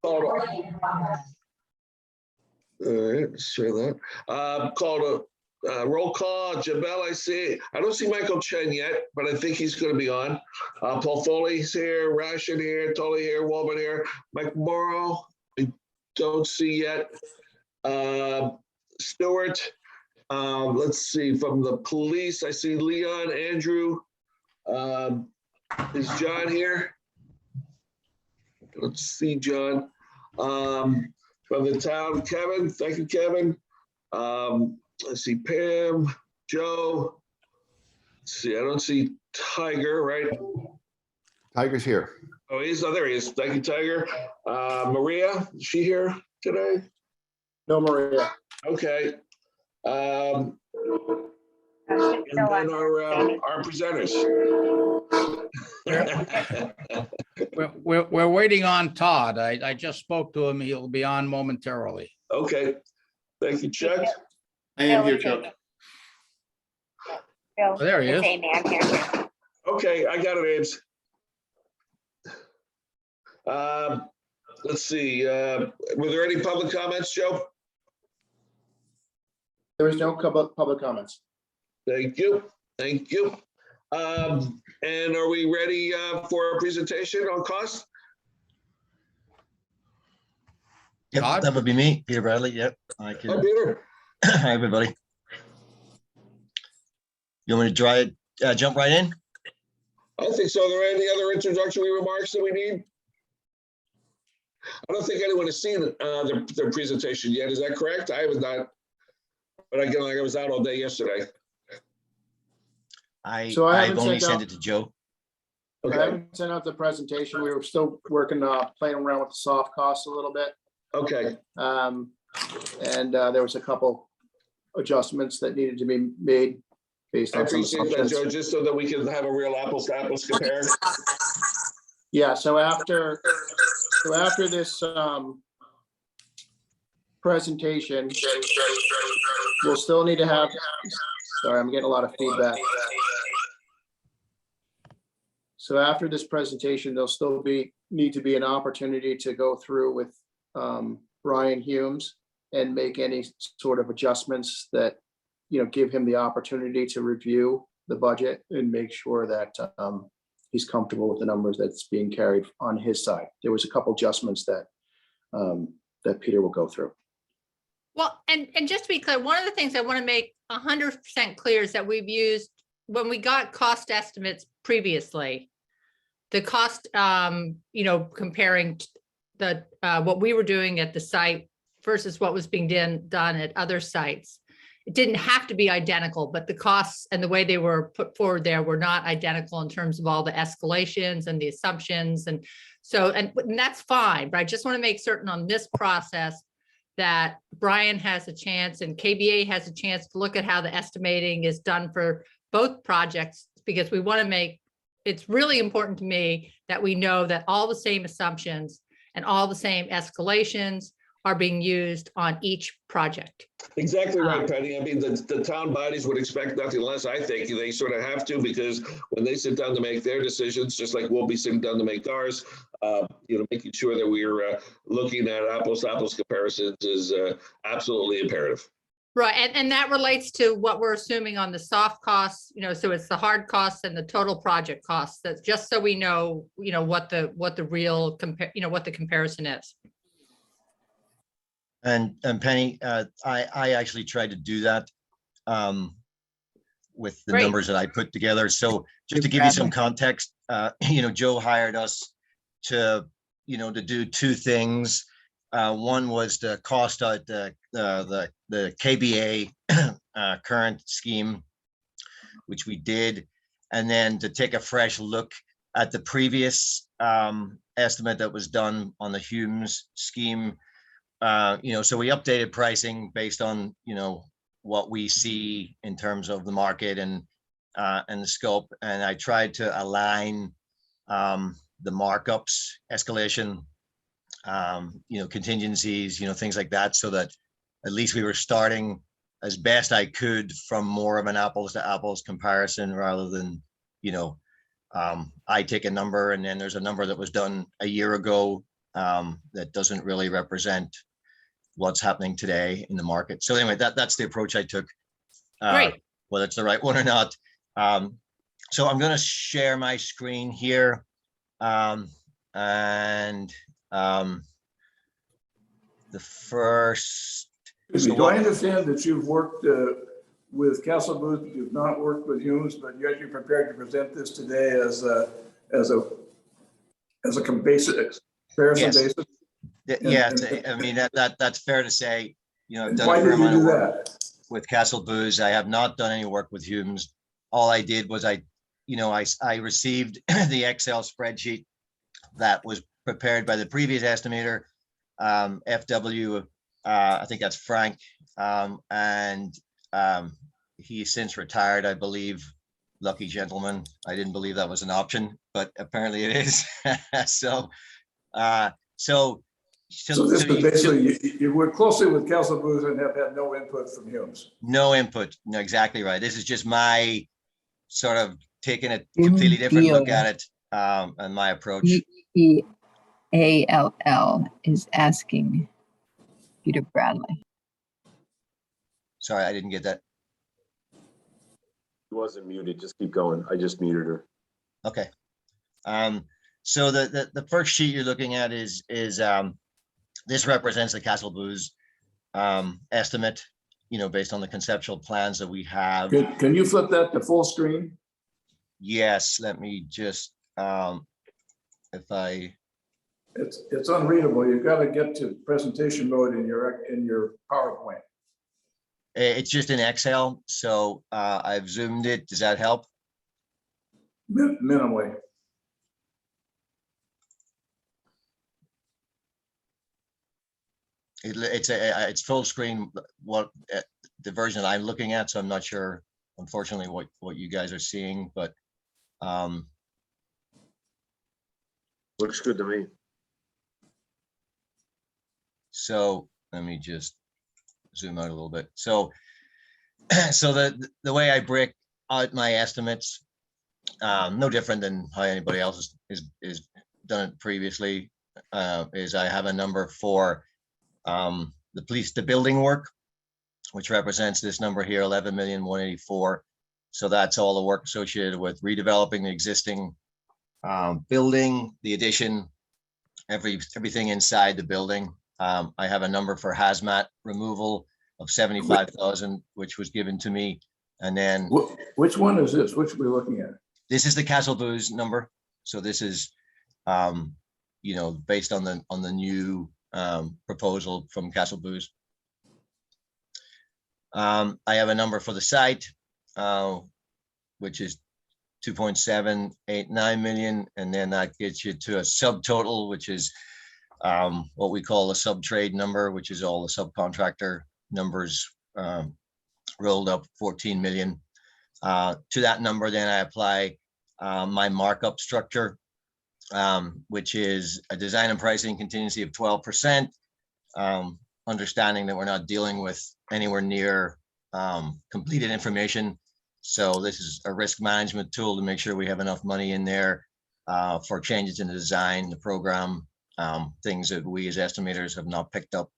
All right, let's try that. Called a roll call. Jabel, I see. I don't see Michael Chen yet, but I think he's going to be on. Paul Foley's here, Ration here, Tully here, Walman here, Mike Morrow. I don't see yet. Stewart. Let's see. From the police, I see Leon, Andrew. Is John here? Let's see, John. From the town, Kevin. Thank you, Kevin. Let's see, Pam, Joe. Let's see, I don't see Tiger, right? Tiger's here. Oh, there he is. Thank you, Tiger. Maria, is she here today? No, Maria. Okay. And then our presenters. We're waiting on Todd. I just spoke to him. He'll be on momentarily. Okay. Thank you, Chuck. I am here, Chuck. Oh, there he is. Okay, I got it, Ames. Let's see. Were there any public comments, Joe? There is no public comments. Thank you. Thank you. And are we ready for a presentation on cost? Yep, Todd? that would be me, Peter Bradley. Yep. I Hi, can. Peter. Hi, everybody. You want me to jump right in? I think so. Are there any other introductory remarks that we need? I don't think anyone has seen their presentation yet. Is that correct? I was not, but again, like I was out all day yesterday. I've haven't only sent sent out- it to Joe. I Okay. haven't sent out the presentation. We were still working, playing around with the soft costs a little bit. Okay. And there was a couple adjustments that needed to be made based I on some appreciate that, assumptions. Joe, just so that we can have a real apples to apples compare. Yeah, so after this presentation, we'll still need to have, sorry, I'm getting a lot of feedback. So after this presentation, there'll still need to be an opportunity to go through with Brian Humes and make any sort of adjustments that, give him the opportunity to review the budget and make sure that he's comfortable with the numbers that's being carried on his side. There was a couple adjustments that Peter will go through. Well, and just to be clear, one of the things I want to make 100% clear is that we've used, when we got cost estimates previously, the cost, comparing the what we were doing at the site versus what was being done at other sites. It didn't have to be identical, but the costs and the way they were put forward there were not identical in terms of all the escalations and the assumptions. And so, and that's fine, but I just want to make certain on this process that Brian has a chance and KBA has a chance to look at how the estimating is done for both projects, because we want to make, it's really important to me that we know that all the same assumptions and all the same escalations are being used on each project. Exactly right, Penny. I mean, the town bodies would expect nothing less. I think they sort of have to, because when they sit down to make their decisions, just like we'll be sitting down to make ours, making sure that we're looking at apples to apples comparisons is absolutely imperative. Right, and that relates to what we're assuming on the soft costs, so it's the hard costs and the total project costs. That's just so we know, what the real what the comparison is. And Penny, I actually tried to do that with the Great. numbers that I put together. So just to give you some context, Joe hired us to do two things. One was to cost out the KBA current scheme, which we did, and then to take a fresh look at the previous estimate that was done on the Humes scheme. So we updated pricing based on what we see in terms of the market and the scope, and I tried to align the markups, escalation, contingencies, things like that, so that at least we were starting as best I could from more of an apples to apples comparison, rather than I take a number and then there's a number that was done a year ago that doesn't really represent what's happening today in the market. So anyway, that's the approach I took. Great. Whether it's the right one or not. So I'm going to share my screen here. The first. Do I understand that you've worked with Castle Booth, you've not worked with Humes, but yet you're prepared to present this today as a comparison basis? Yeah, I mean, that's fair to say. You know, I've done why a fair did you amount of do work that? with Castle Booze. I have not done any work with Humes. All I did was I received the Excel spreadsheet that was prepared by the previous estimator, FW. I think that's Frank, and he's since retired, I believe. Lucky gentleman. I didn't believe that was an option, but apparently it is. So this is basically you work closely with Castle Booth and have had no input from Humes. No input. No, exactly right. This is just my sort of taking a completely different look at it, and my approach. EALL is asking Peter Bradley. Sorry, I didn't get that. She wasn't muted. Just keep going. I just muted her. Okay. So the first sheet you're looking at is this represents the Castle Booze estimate, you know, based on the conceptual plans that we have. Can you flip that to full screen? Yes, let me just It's unreadable. You've got to get to presentation mode in your PowerPoint. It's just in Excel, so I've zoomed it. Does that help? Minimally. It's full screen. What the version I'm looking at, so I'm not sure, unfortunately, what you guys are seeing, but Looks good to me. so let me just zoom out a little bit. So the way I break out my estimates, no different than how anybody else is done it previously, is I have a number for the building work, which represents this number here, 11,184,000. So that's all the work associated with redeveloping the existing building, the addition, everything inside the building. I have a number for hazmat removal of 75,000, which was given to me. And then which one is this? Which we're looking at? This is the Castle Booze number. So this is, you know, based on the new proposal from Castle Booze. I have a number for the site, which is 2.789 million, and then that gets you to a subtotal, which is what we call a sub-trade number, which is all the subcontractor numbers rolled up, 14 million. To that number, then I apply my markup structure, which is a design and pricing contingency of 12%, understanding that we're not dealing with anywhere near completed information. So this is a risk management tool to make sure we have enough money in there for changes in the design, the program, things that we as estimators have not picked up.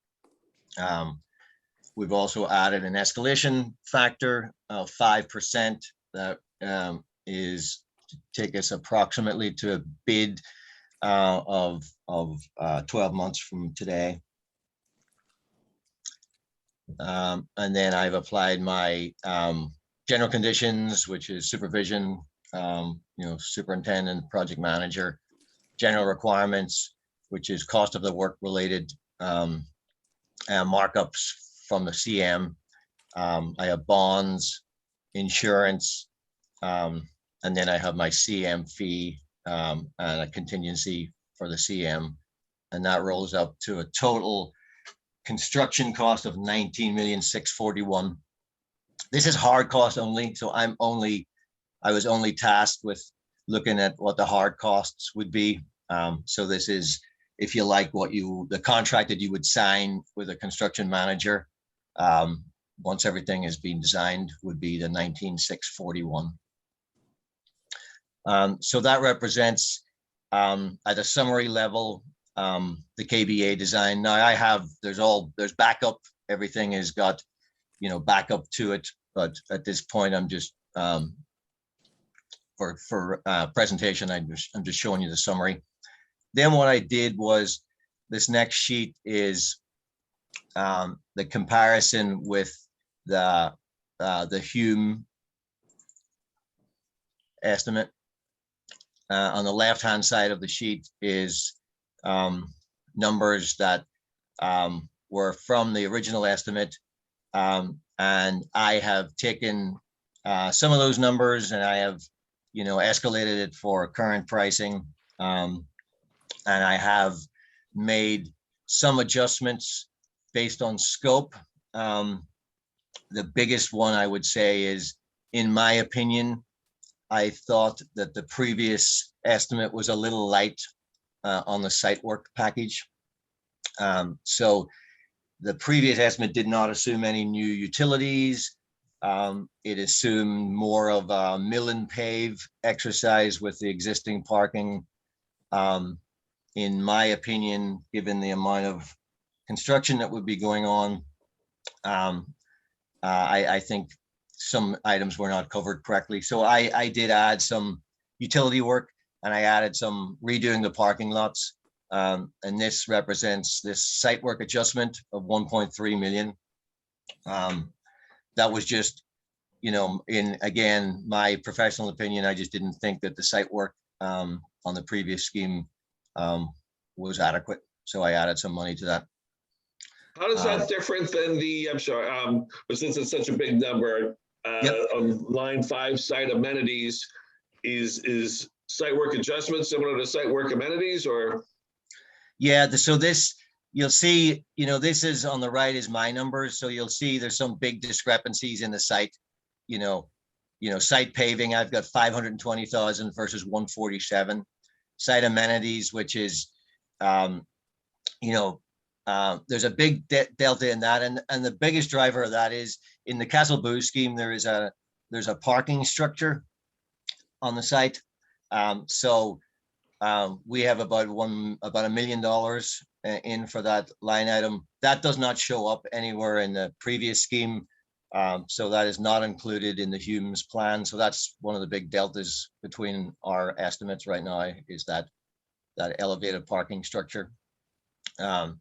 We've also added an escalation factor of 5% that is to take us approximately to a bid of 12 months from today. And then I've applied my general conditions, which is supervision, you know, superintendent, project manager, general requirements, which is cost of the work related, markups from the CM. I have bonds, insurance, and then I have my CM fee and a contingency for the CM, and that rolls up to a total construction cost of 19,641,000. This is hard cost only, so I was only tasked with looking at what the hard costs would be. So this is, if you like, the contract that you would sign with a construction manager once everything has been designed would be the 19,641. So that represents at a summary level the KBA design. Now there's backup, everything has got, backup to it, but at this point, I'm just, for presentation, I'm just showing you the summary. Then what I did was, this next sheet is the comparison with the Hume estimate. On the left-hand side of the sheet is numbers that were from the original estimate. And I have taken some of those numbers and I have, escalated it for current pricing. And I have made some adjustments based on scope. The biggest one I would say is, in my opinion, I thought that the previous estimate was a little light on the site work package. So the previous estimate did not assume any new utilities. It assumed more of a mill and pave exercise with the existing parking. In my opinion, given the amount of construction that would be going on, I think some items were not covered correctly. So I did add some utility work, and I added some redoing the parking lots. And this represents this site work adjustment of 1.3 million. That was just, in, again, my professional opinion, I just didn't think that the site work on the previous scheme was adequate. So I added some money to that. How does that different than the, I'm sorry, but since it's such a big number, on line 5, site amenities, is site work adjustment similar to site work amenities, or? Yeah, so this, you'll see, this is on the right is my numbers. So you'll see there's some big discrepancies in the site, site paving, I've got 520,000 versus 147. Site amenities, which is, there's a big delta in that. And the biggest driver of that is, in the Castle Booze scheme, there's a parking structure on the site. So we have about $1 million in for that line item. That does not show up anywhere in the previous scheme. So that is not included in the Hume's plan. So that's one of the big deltas between our estimates right now, is that elevated parking structure. And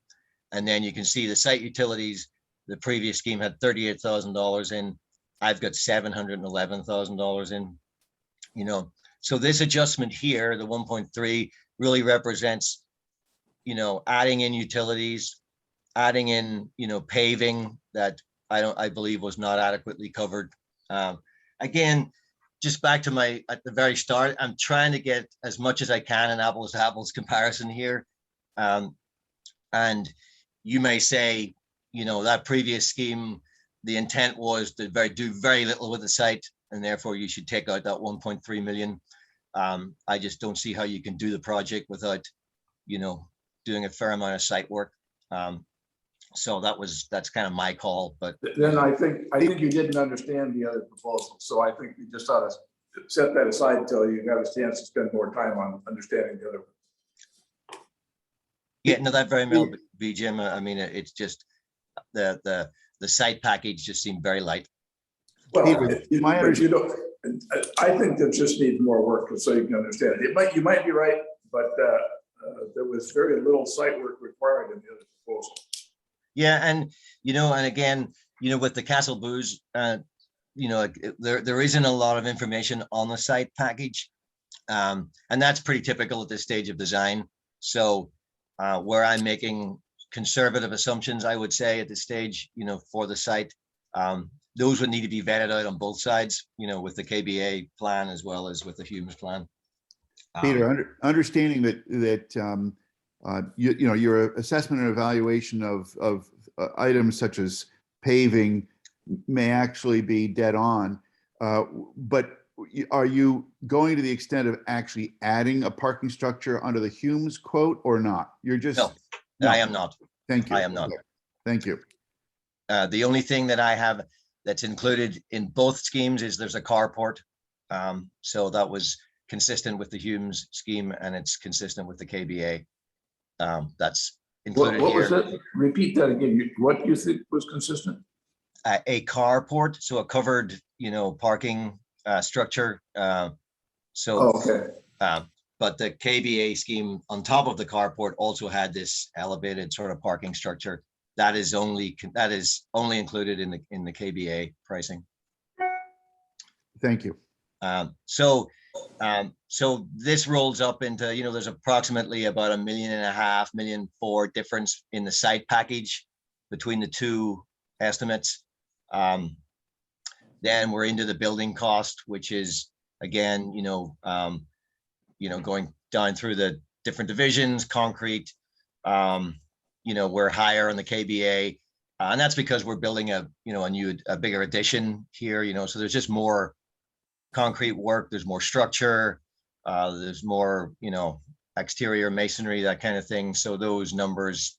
then you can see the site utilities, the previous scheme had $38,000 in. I've got $711,000 in, so this adjustment here, the 1.3, really represents, adding in utilities, adding in, paving that I believe was not adequately covered. Again, just back to at the very start, I'm trying to get as much as I can an apples to apples comparison here. And you may say, that previous scheme, the intent was to do very little with the site, and therefore you should take out that 1.3 million. I just don't see how you can do the project without, doing a fair amount of site work. So that's kind of my call. But then I think you didn't understand the other proposal. So I think you just ought to set that aside until you have a chance to spend more time on understanding the other. Yeah, no, that very well be, Jim. I mean, it's just the site package just seemed very light. Well, I think that just needs more work so you can understand it. You might be right, but there was very little site work required in the other proposal. Yeah, and and again, with the Castle Booze, there isn't a lot of information on the site package, and that's pretty typical at this stage of design. So where I'm making conservative assumptions, I would say at this stage, for the site, those would need to be vetted out on both sides, with the KBA plan as well as with the Hume's plan. Peter, understanding that your assessment and evaluation of items such as paving may actually be dead on, but are you going to the extent of actually adding a parking structure under the Hume's quote or not? You're just No, I am not. Thank you. I am not. Thank you. The only thing that I have that's included in both schemes is there's a carport. So that was consistent with the Hume's scheme, and it's consistent with the KBA. That's What, included what was here. that? Repeat that again. What you think was consistent? A carport, so a covered, parking structure. So, Oh, okay. but the KBA scheme on top of the carport also had this elevated sort of parking structure. That is only included in the KBA pricing. Thank you. So this rolls up into, there's approximately about $1.5 million, $1.4 million difference in the site package between the two estimates. Then we're into the building cost, which is again, going down through the different divisions, concrete, we're higher on the KBA. And that's because we're building a bigger addition here, so there's just more concrete work, there's more structure, there's more, exterior masonry, that kind of thing. So those numbers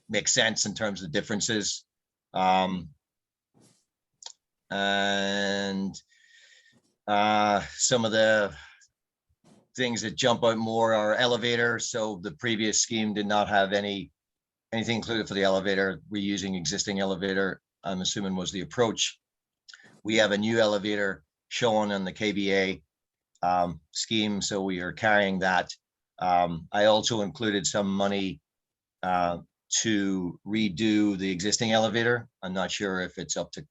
make sense in terms of differences. And some of the things that jump out more are elevator. So the previous scheme did not have anything included for the elevator. Reusing existing elevator, I'm assuming, was the approach. We have a new elevator shown on the KBA scheme, so we are carrying that. I also included some money to redo the existing elevator. I'm not sure if it's up to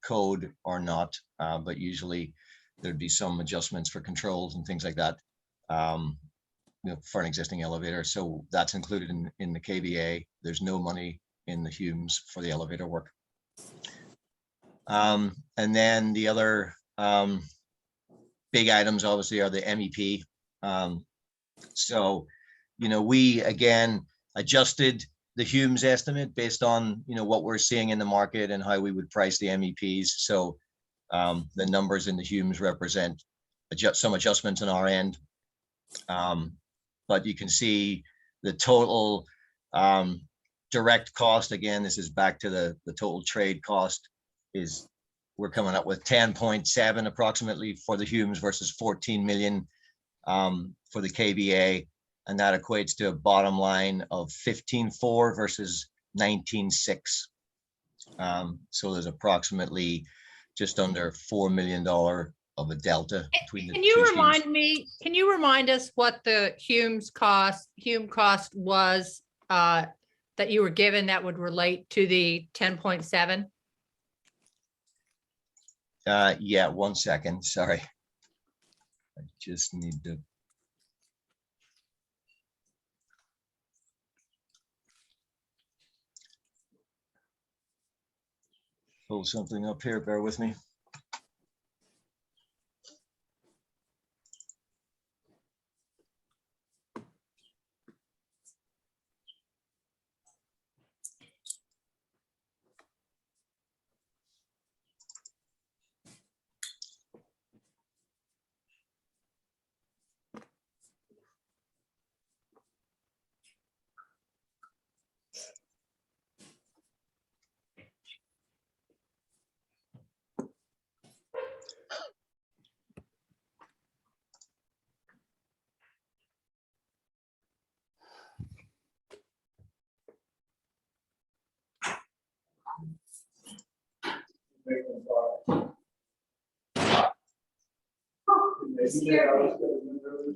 code or not, but usually there'd be some adjustments for controls and things like that for an existing elevator. So that's included in the KBA. There's no money in the Humes for the elevator work. And then the other big items obviously are the MEP. So, we again adjusted the Humes estimate based on, what we're seeing in the market and how we would price the MEPs. So the numbers in the Humes represent some adjustments on our end. But you can see the total direct cost. Again, this is back to the total trade cost. We're coming up with 10.7 approximately for the Humes versus 14 million for the KBA. And that equates to a bottom line of 15.4 versus 19.6. So there's approximately just under $4 million of a delta between the two schemes. Can you remind us what the Hume cost was that you were given that would relate to the 10.7? Yeah, 1 second. Sorry. I just need to. Pull something up here. Bear with me.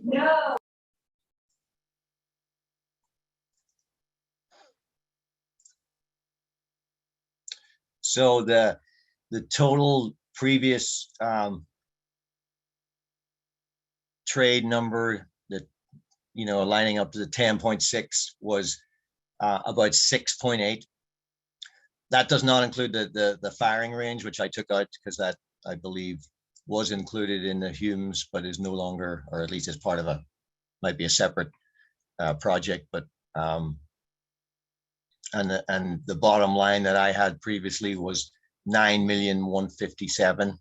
No. So the total previous trade number that, lining up to the 10.6 was about 6.8. That does not include the firing range, which I took out because that, I believe, was included in the Humes, but is no longer, or at least as part of might be a separate project. But and the bottom line that I had previously was 9,157,000,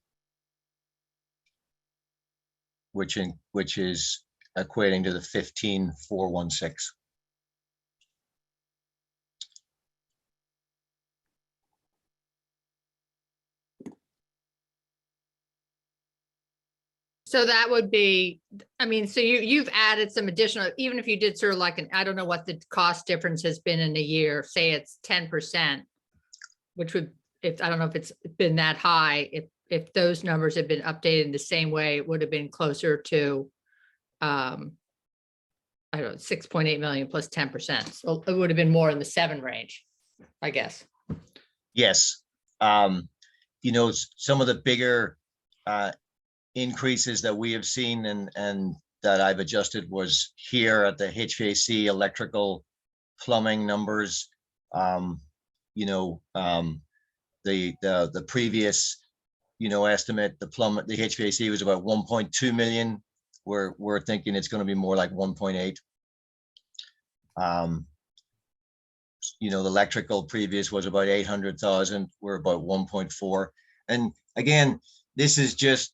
which is equating to the 15,416. So that would be, I mean, so you've added some additional, even if you did sort of like I don't know what the cost difference has been in a year, say it's 10%, which would, I don't know if it's been that high, if those numbers had been updated in the same way, it would have been closer to, I don't know, 6.8 million plus 10%. So it would have been more in the 7 range, I guess. Yes. Some of the bigger increases that we have seen and that I've adjusted was here at the HVAC, electrical, plumbing numbers. The previous, estimate, the HVAC was about 1.2 million. We're thinking it's going to be more like 1.8. The electrical previous was about 800,000. We're about 1.4. And again, this is just,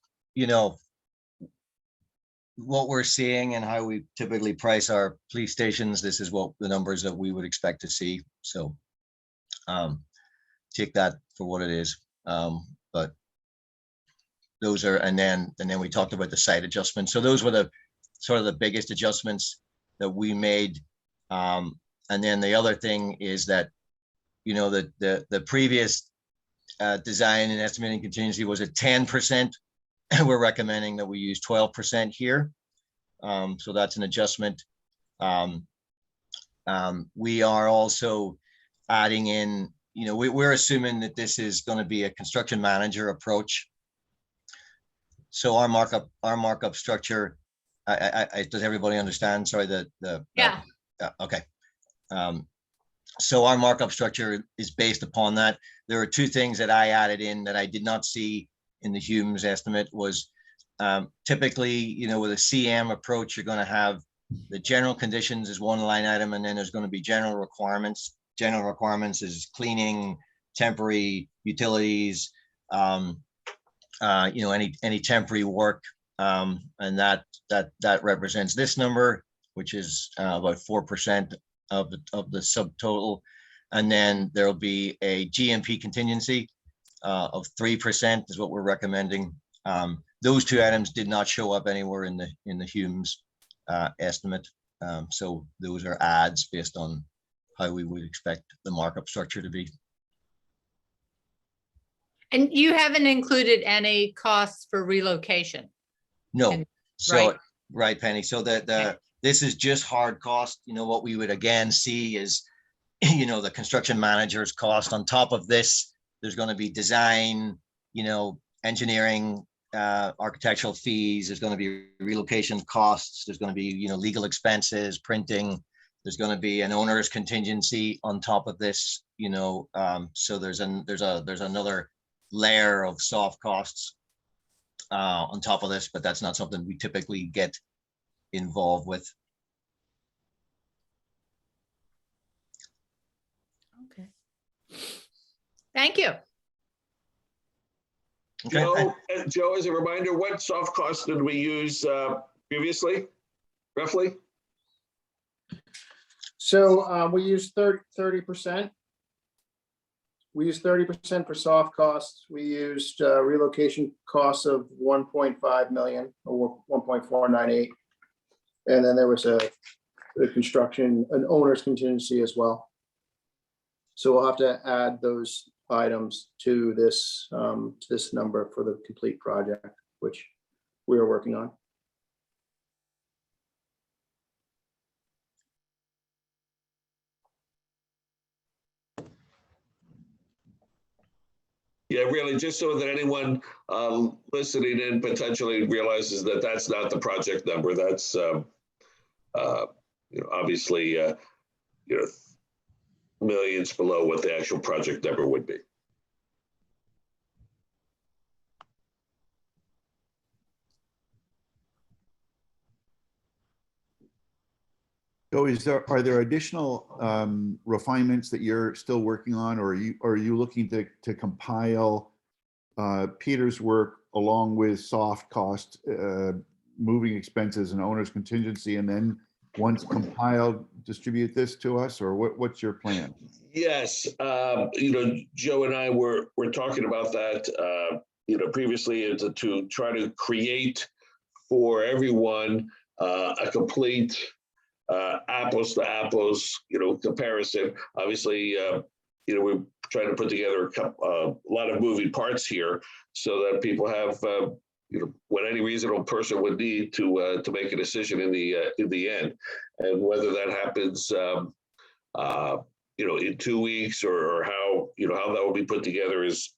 what we're seeing and how we typically price our police stations. This is what the numbers that we would expect to see. So take that for what it is. But those are, and then we talked about the site adjustments. So those were the sort of the biggest adjustments that we made. And then the other thing is that, the previous design and estimating contingency was at 10%. We're recommending that we use 12% here. So that's an adjustment. We are also adding in, we're assuming that this is going to be a construction manager approach. So our markup structure, does everybody understand? Sorry, Yeah. Okay. So our markup structure is based upon that. There are 2 things that I added in that I did not see in the Humes estimate was typically, with a CM approach, you're going to have the general conditions is one line item, and then there's going to be general requirements. General requirements is cleaning, temporary utilities, any temporary work, and that represents this number, which is about 4% of the subtotal. And then there'll be a GMP contingency of 3% is what we're recommending. Those 2 items did not show up anywhere in the Humes estimate. So those are adds based on how we would expect the markup structure to be. And you haven't included any costs for relocation? No. So, right. Right, Penny. So this is just hard cost. What we would again see is, the construction manager's cost. On top of this, there's going to be design, engineering, architectural fees. There's going to be relocation costs. There's going to be, legal expenses, printing. There's going to be an owner's contingency on top of this, so there's another layer of soft costs on top of this, but that's not something we typically get involved with. Okay. Thank you. Okay. Joe, as a reminder, what soft costs did we use previously, roughly? So we used 30%. We used 30% for soft costs. We used relocation costs of 1.5 million or 1.498. And then there was an owner's contingency as well. So we'll have to add those items to this number for the complete project, which we are working on. Yeah, really, just so that anyone listening in potentially realizes that that's not the project number. That's obviously millions below what the actual project number would be. So are there additional refinements that you're still working on, or are you looking to compile Peter's work along with soft cost, moving expenses and owner's contingency, and then once compiled, distribute this to us, or what's your plan? Yes, Joe and I were talking about that, previously, to try to create for everyone a complete apples to apples, comparison. Obviously, we're trying to put together a lot of moving parts here so that people have, what any reasonable person would need to make a decision in the end, and whether that happens, in 2 weeks or how that will be put together is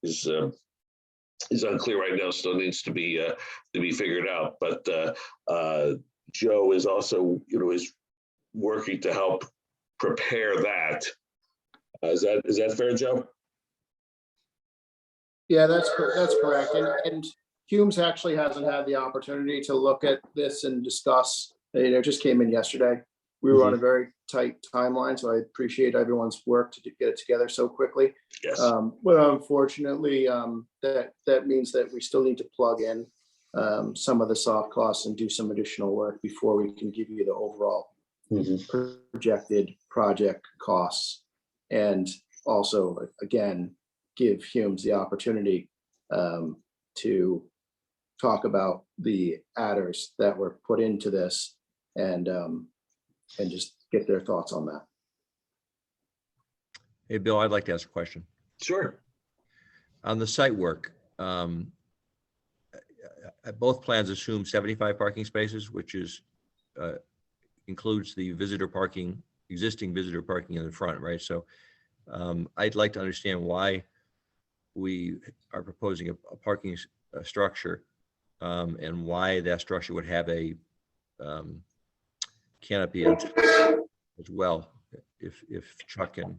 unclear right now. Still needs to be figured out. But Joe is also, is working to help prepare that. Is that fair, Joe? Yeah, that's correct. And Humes actually hasn't had the opportunity to look at this and discuss. It just came in yesterday. We were on a very tight timeline, so I appreciate everyone's work to get it together so quickly. Yes. But unfortunately, that means that we still need to plug in some of the soft costs and do some additional work before we can give you the overall projected project costs. And also, again, give Humes the opportunity to talk about the adders that were put into this and just get their thoughts on that. Hey, Bill, I'd like to ask a question. Sure. On the site work, both plans assume 75 parking spaces, which is includes the existing visitor parking in the front, right? So I'd like to understand why we are proposing a parking structure and why that structure would have a canopy as well, if Chuck can.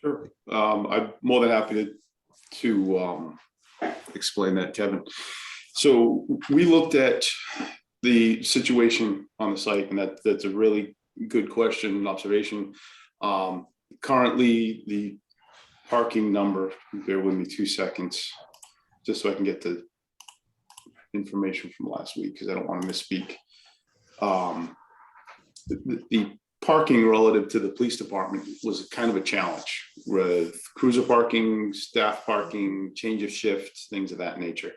Sure. I'm more than happy to explain that, Kevin. So we looked at the situation on the site, and that's a really good question and observation. Currently, the parking number, bear with me 2 seconds, just so I can get the information from last week, because I don't want to misspeak. The parking relative to the police department was kind of a challenge with cruiser parking, staff parking, change of shift, things of that nature.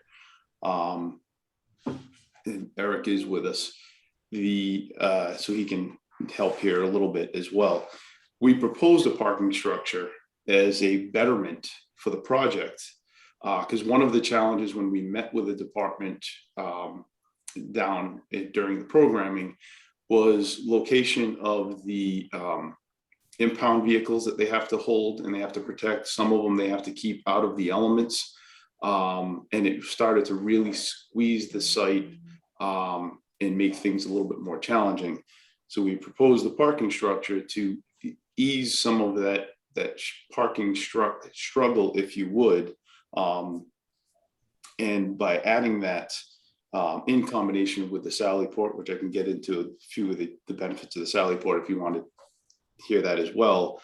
And Eric is with us, so he can help here a little bit as well. We proposed a parking structure as a betterment for the project, because one of the challenges when we met with the department down during the programming was location of the impound vehicles that they have to hold and they have to protect. Some of them they have to keep out of the elements. And it started to really squeeze the site and make things a little bit more challenging. So we proposed the parking structure to ease some of that parking struggle, if you would. And by adding that in combination with the Sally Port, which I can get into a few of the benefits of the Sally Port if you want to hear that as well.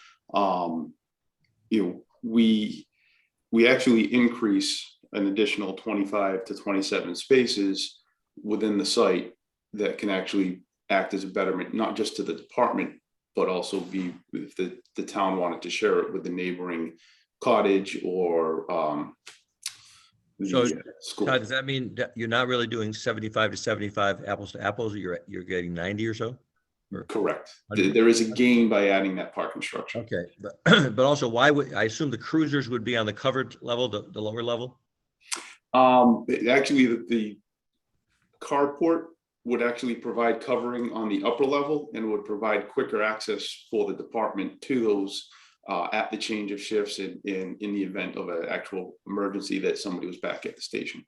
We actually increase an additional 25 to 27 spaces within the site that can actually act as a betterment, not just to the department, but also be if the town wanted to share it with the neighboring cottage or So, school. Todd, does that mean that you're not really doing 75 to 75 apples to apples? You're getting 90 or so? Or Correct. There is a gain by adding that parking structure. okay, but also why would I assume the cruisers would be on the covered level, the lower level? Actually, the carport would actually provide covering on the upper level and would provide quicker access for the department to those at the change of shifts in the event of an actual emergency that somebody was back at the station.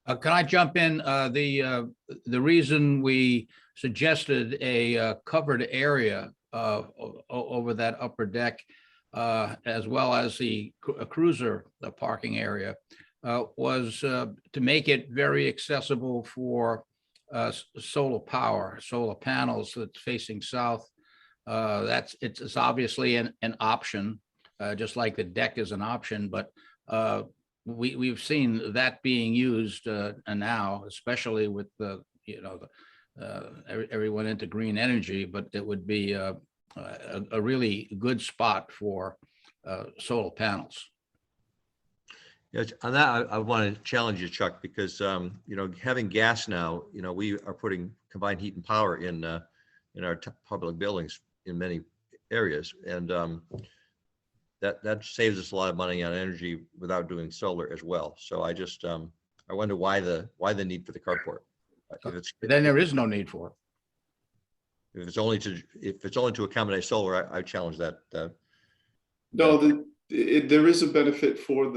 Can I jump in? The reason we suggested a covered area over that upper deck, as well as a cruiser parking area, was to make it very accessible for solar power, solar panels that's facing south. It's obviously an option, just like the deck is an option, but we've seen that being used now, especially with everyone into green energy, but it would be a really good spot for solar panels. Yes, on that, I want to challenge you, Chuck, because, having gas now, we are putting combined heat and power in our public buildings in many areas. And that saves us a lot of money on energy without doing solar as well. So I just, I wonder why the need for the carport. Then there is no need for it. If it's only to accommodate solar, I challenge that. No, there is a benefit for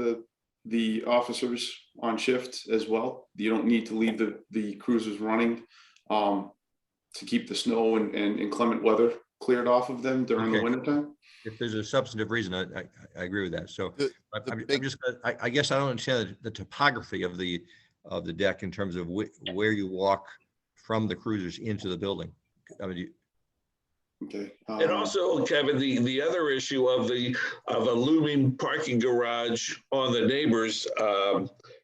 the officers on shift as well. You don't need to leave the cruisers running to keep the snow and inclement weather cleared off of them during the Okay. wintertime. If there's a substantive reason, I agree with that. So I guess I don't understand the topography of the deck in terms of where you walk from the cruisers into the building. I mean, Okay. And also, Kevin, the other issue of a looming parking garage on the neighbors,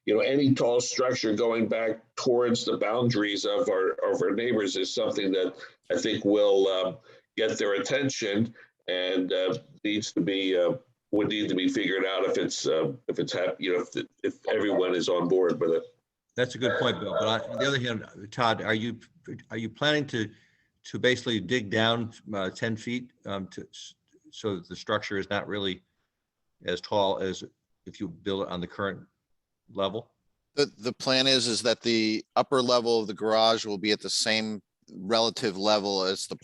any tall structure going back towards the boundaries of our neighbors is something that I think will get their attention and would need to be figured out if everyone is on board with it. that's a good point, Bill. But on the other hand, Todd, are you planning to basically dig down 10 feet so that the structure is not really as tall as if you build it on the current level? The plan is that the upper level of the garage will be at the same relative level as the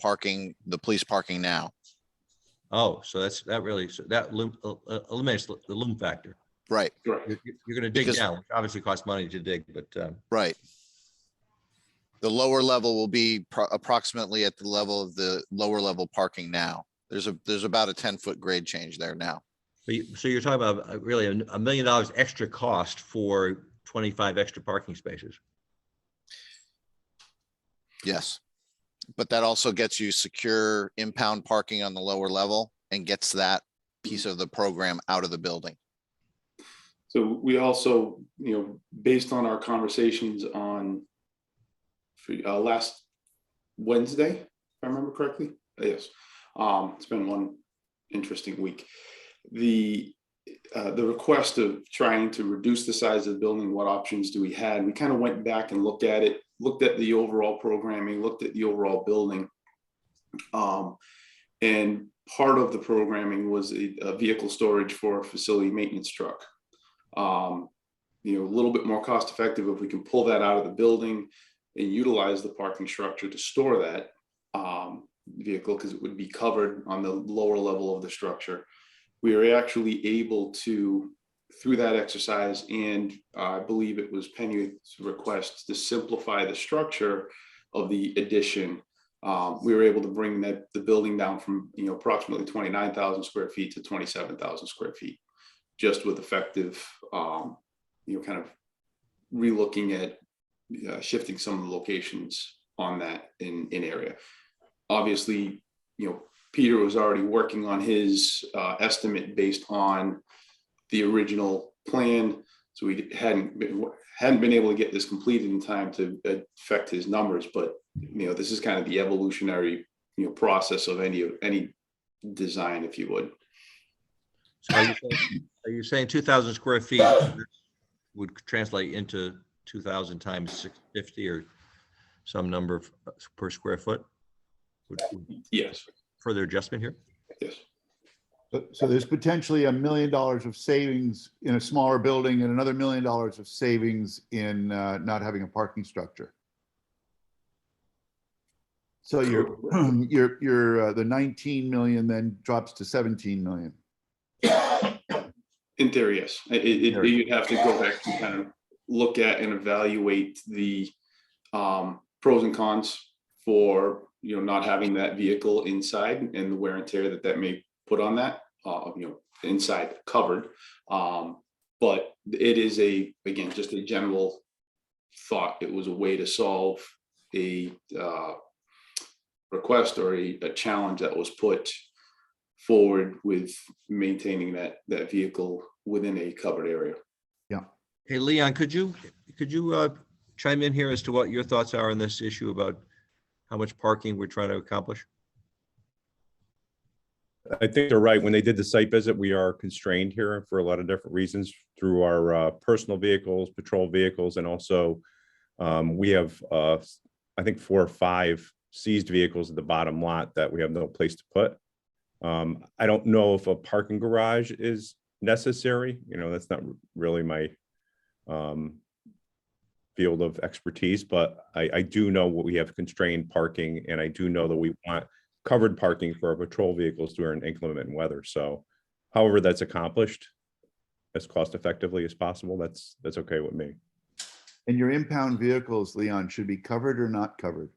police parking now. Oh, so that eliminates the loom factor. Right, You're going to dig Because- down, which obviously costs money to dig, but right. The lower level will be approximately at the level of the lower level parking now. There's about a 10-foot grade change there now. so you're talking about really $1 million extra cost for 25 extra parking spaces. Yes. But that also gets you secure impound parking on the lower level and gets that piece of the program out of the building. So we also, based on our conversations on last Wednesday, if I remember correctly. Yes. It's been one interesting week. The request of trying to reduce the size of the building, what options do we have? We kind of went back and looked at it, looked at the overall programming, looked at the overall building. And part of the programming was a vehicle storage for a facility maintenance truck. A little bit more cost effective if we can pull that out of the building and utilize the parking structure to store that vehicle, because it would be covered on the lower level of the structure. We were actually able to, through that exercise, and I believe it was Penny's request to simplify the structure of the addition. We were able to bring the building down from approximately 29,000 square feet to 27,000 square feet, just with effective, kind of relooking at shifting some of the locations on that in area. Obviously, Peter was already working on his estimate based on the original plan, so we hadn't been able to get this completed in time to affect his numbers. But this is kind of the evolutionary process of any design, if you would. So are you saying 2,000 square feet would translate into 2,000 times 650 or some number per square foot? Yes. Further adjustment here? Yes. So there's potentially $1 million of savings in a smaller building and another $1 million of savings in not having a parking structure. So the 19 million then drops to 17 million. In theory, yes. You'd have to go back and kind of look at and evaluate the pros and cons for not having that vehicle inside and the wear and tear that may put on that inside covered. But it is again just a general thought. It was a way to solve a request or a challenge that was put forward with maintaining that vehicle within a covered area. Yeah. Hey, Leon, could you chime in here as to what your thoughts are on this issue about how much parking we're trying to accomplish? I think they're right. When they did the site visit, we are constrained here for a lot of different reasons through our personal vehicles, patrol vehicles, and also we have, I think, 4 or 5 seized vehicles at the bottom lot that we have no place to put. I don't know if a parking garage is necessary. You know, that's not really my field of expertise, but I do know what we have constrained parking, and I do know that we want covered parking for our patrol vehicles during inclement weather. So however that's accomplished as cost effectively as possible, that's okay with me. And your impound vehicles, Leon, should be covered or not covered?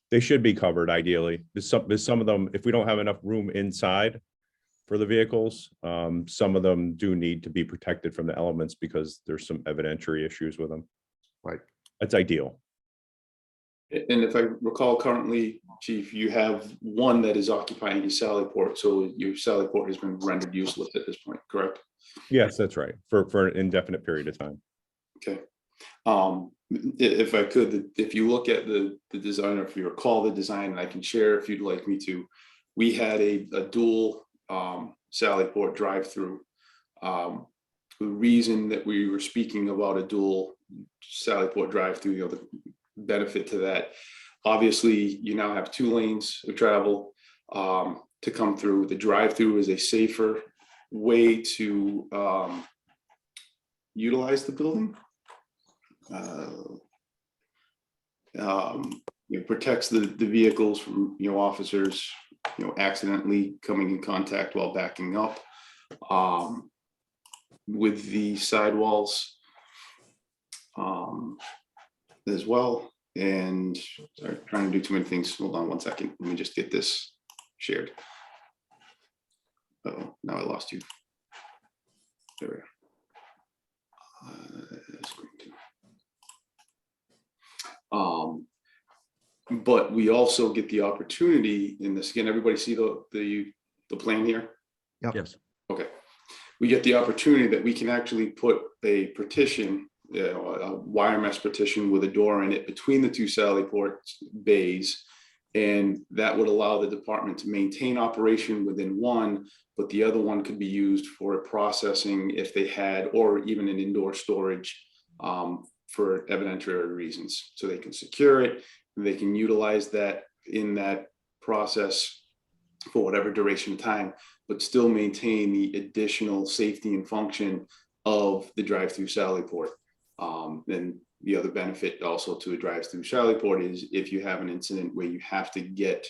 They should be covered ideally. There's some of them, if we don't have enough room inside for the vehicles, some of them do need to be protected from the elements because there's some evidentiary issues with them. Right. That's ideal. And if I recall currently, Chief, you have one that is occupying your Sally Port, so your Sally Port has been rendered useless at this point, correct? Yes, that's right. For an indefinite period of time. Okay. If I could, if you look at the design, or if you recall the design, and I can share if you'd like me to, we had a dual Sally Port drive-through. The reason that we were speaking about a dual Sally Port drive-through, you know, the benefit to that, obviously you now have 2 lanes of travel to come through. The drive-through is a safer way to utilize the building. It protects the vehicles from, you know, officers, you know, accidentally coming in contact while backing up. With the sidewalls as well. And sorry, trying to do too many things. Hold on one second. Let me just get this shared. Oh, now I lost you. There we go. But we also get the opportunity in this. Can everybody see the plan here? Yep. Yes. Okay. We get the opportunity that we can actually put a partition, a wire mesh partition with a door in it between the 2 Sally Port bays. And that would allow the department to maintain operation within one, but the other one could be used for processing if they had, or even an indoor storage for evidentiary reasons. So they can secure it, and they can utilize that in that process for whatever duration of time, but still maintain the additional safety and function of the drive-through Sally Port. And the other benefit also to a drive-through Sally Port is if you have an incident where you have to get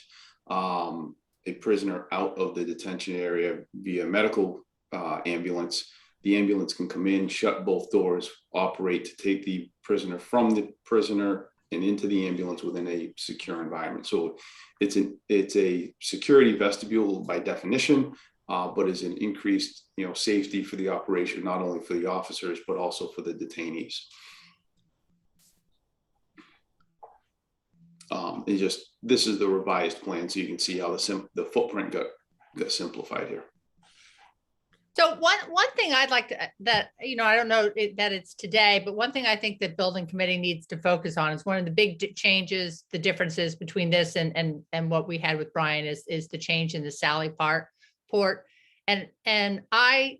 a prisoner out of the detention area via medical ambulance, the ambulance can come in, shut both doors, operate to take the prisoner from the prisoner and into the ambulance within a secure environment. So it's a security vestibule by definition, but is an increased, you know, safety for the operation, not only for the officers, but also for the detainees. It's just, this is the revised plan, so you can see how the footprint got simplified here. So one thing I'd like to, that, you know, I don't know that it's today, but one thing I think that building committee needs to focus on is one of the big changes, the differences between this and what we had with Brian is the change in the Sally Port. And I,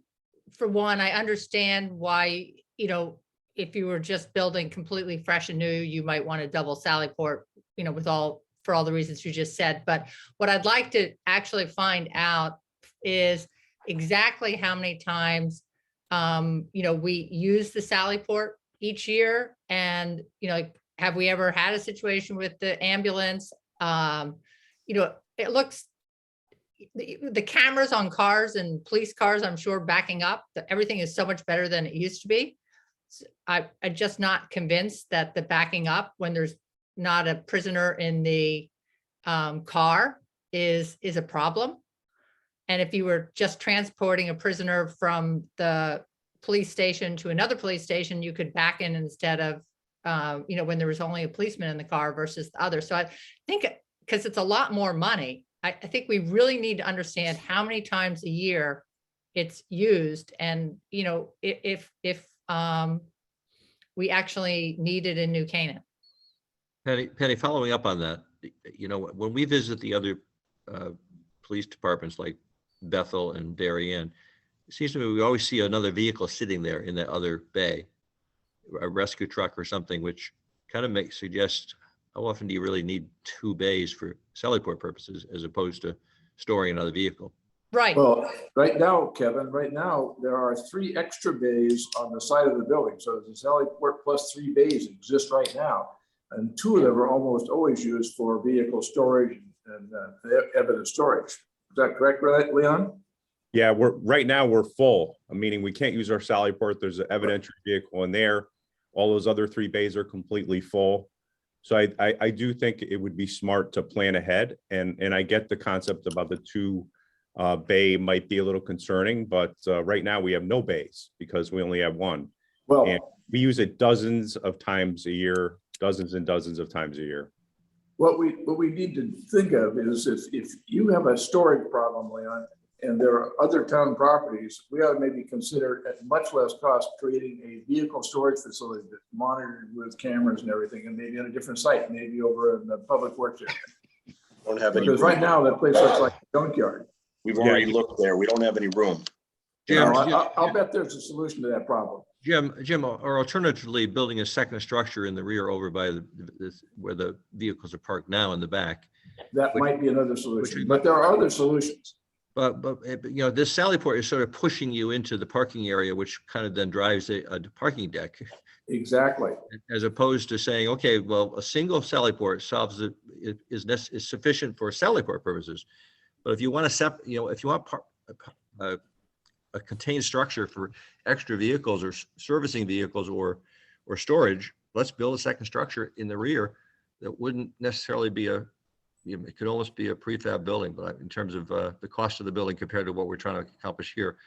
for one, I understand why, you know, if you were just building completely fresh and new, you might want a double Sally Port, you know, for all the reasons you just said. But what I'd like to actually find out is exactly how many times, you know, we use the Sally Port each year. And, you know, like, have we ever had a situation with the ambulance? You know, it looks, the cameras on cars and police cars, I'm sure backing up, everything is so much better than it used to be. I'm just not convinced that the backing up when there's not a prisoner in the car is a problem. And if you were just transporting a prisoner from the police station to another police station, you could back in instead of, you know, when there was only a policeman in the car versus the other. So I think, because it's a lot more money, I think we really need to understand how many times a year it's used. And, you know, if we actually need it in New Canaan. Penny, following up on that, you know, when we visit the other police departments like Bethel and Darien. It seems to me we always see another vehicle sitting there in that other bay, a rescue truck or something, which kind of suggest how often do you really need 2 bays for Sallyport purposes as opposed to storing another vehicle? Right. Well, right now, Kevin, right now, there are 3 extra bays on the side of the building. So the Sallyport plus 3 bays exist right now. And 2 of them are almost always used for vehicle storage and evidence storage. Is that correct, Leon? Yeah, right now we're full, meaning we can't use our Sallyport. There's an evidentiary vehicle in there. All those other 3 bays are completely full. So I do think it would be smart to plan ahead. And I get the concept about the 2 bay might be a little concerning, but right now we have no bays because we only have 1. Well, and we use it dozens of times a year, dozens and dozens of times a year. what we need to think of is if you have a storage problem, Leon, and there are other town properties, we ought to maybe consider at much less cost creating a vehicle storage facility that's monitored with cameras and everything, and maybe on a different site, maybe over in the public works area. Don't have any. Because right now that place looks like a junkyard. We've already looked there. We don't have any room. Jim, I'll bet there's a solution to that problem. Jim, or alternatively, building a second structure in the rear over by where the vehicles are parked now in the back. That might be another solution, but there are other solutions. But this Sallyport is sort of pushing you into the parking area, which kind of then drives a parking deck. Exactly. As opposed to saying, okay, well, a single Sallyport is sufficient for Sallyport purposes. But if you want a contained structure for extra vehicles or servicing vehicles or storage, let's build a second structure in the rear that wouldn't necessarily be it could almost be a prefab building, but in terms of the cost of the building compared to what we're trying to accomplish here.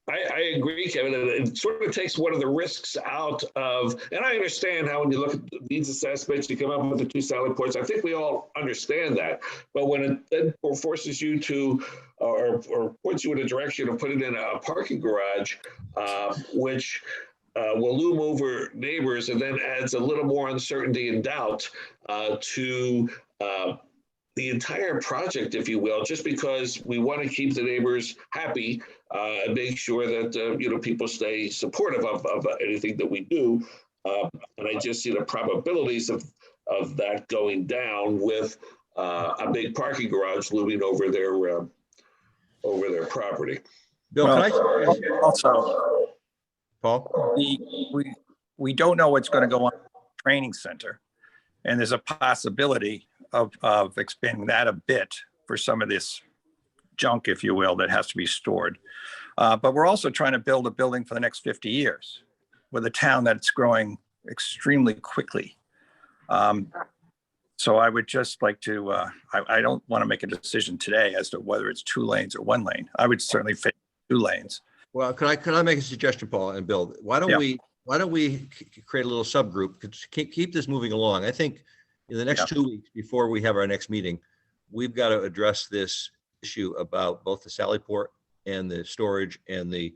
I agree, Kevin. It sort of takes one of the risks out of, and I understand how when you look at needs assessments, you come up with the 2 Sallyports. I think we all understand that. But when it then forces you to, or puts you in a direction of putting in a parking garage, which will loom over neighbors and then adds a little more uncertainty and doubt to the entire project, if you will, just because we want to keep the neighbors happy and make sure that people stay supportive of anything that we do. And I just see the probabilities of that going down with a big parking garage looming over their property. Bill, Well, can I also, Paul? we don't know what's going to go on in the training center. And there's a possibility of expanding that a bit for some of this junk, if you will, that has to be stored. But we're also trying to build a building for the next 50 years with a town that's growing extremely quickly. So I would just like to, I don't want to make a decision today as to whether it's 2 lanes or 1 lane. I would certainly favor 2 lanes. Well, could I make a suggestion, Paul and Bill? Why don't we create a little subgroup? Keep this moving along. I think in the next 2 weeks before we have our next meeting, we've got to address this issue about both the Sallyport and the storage and the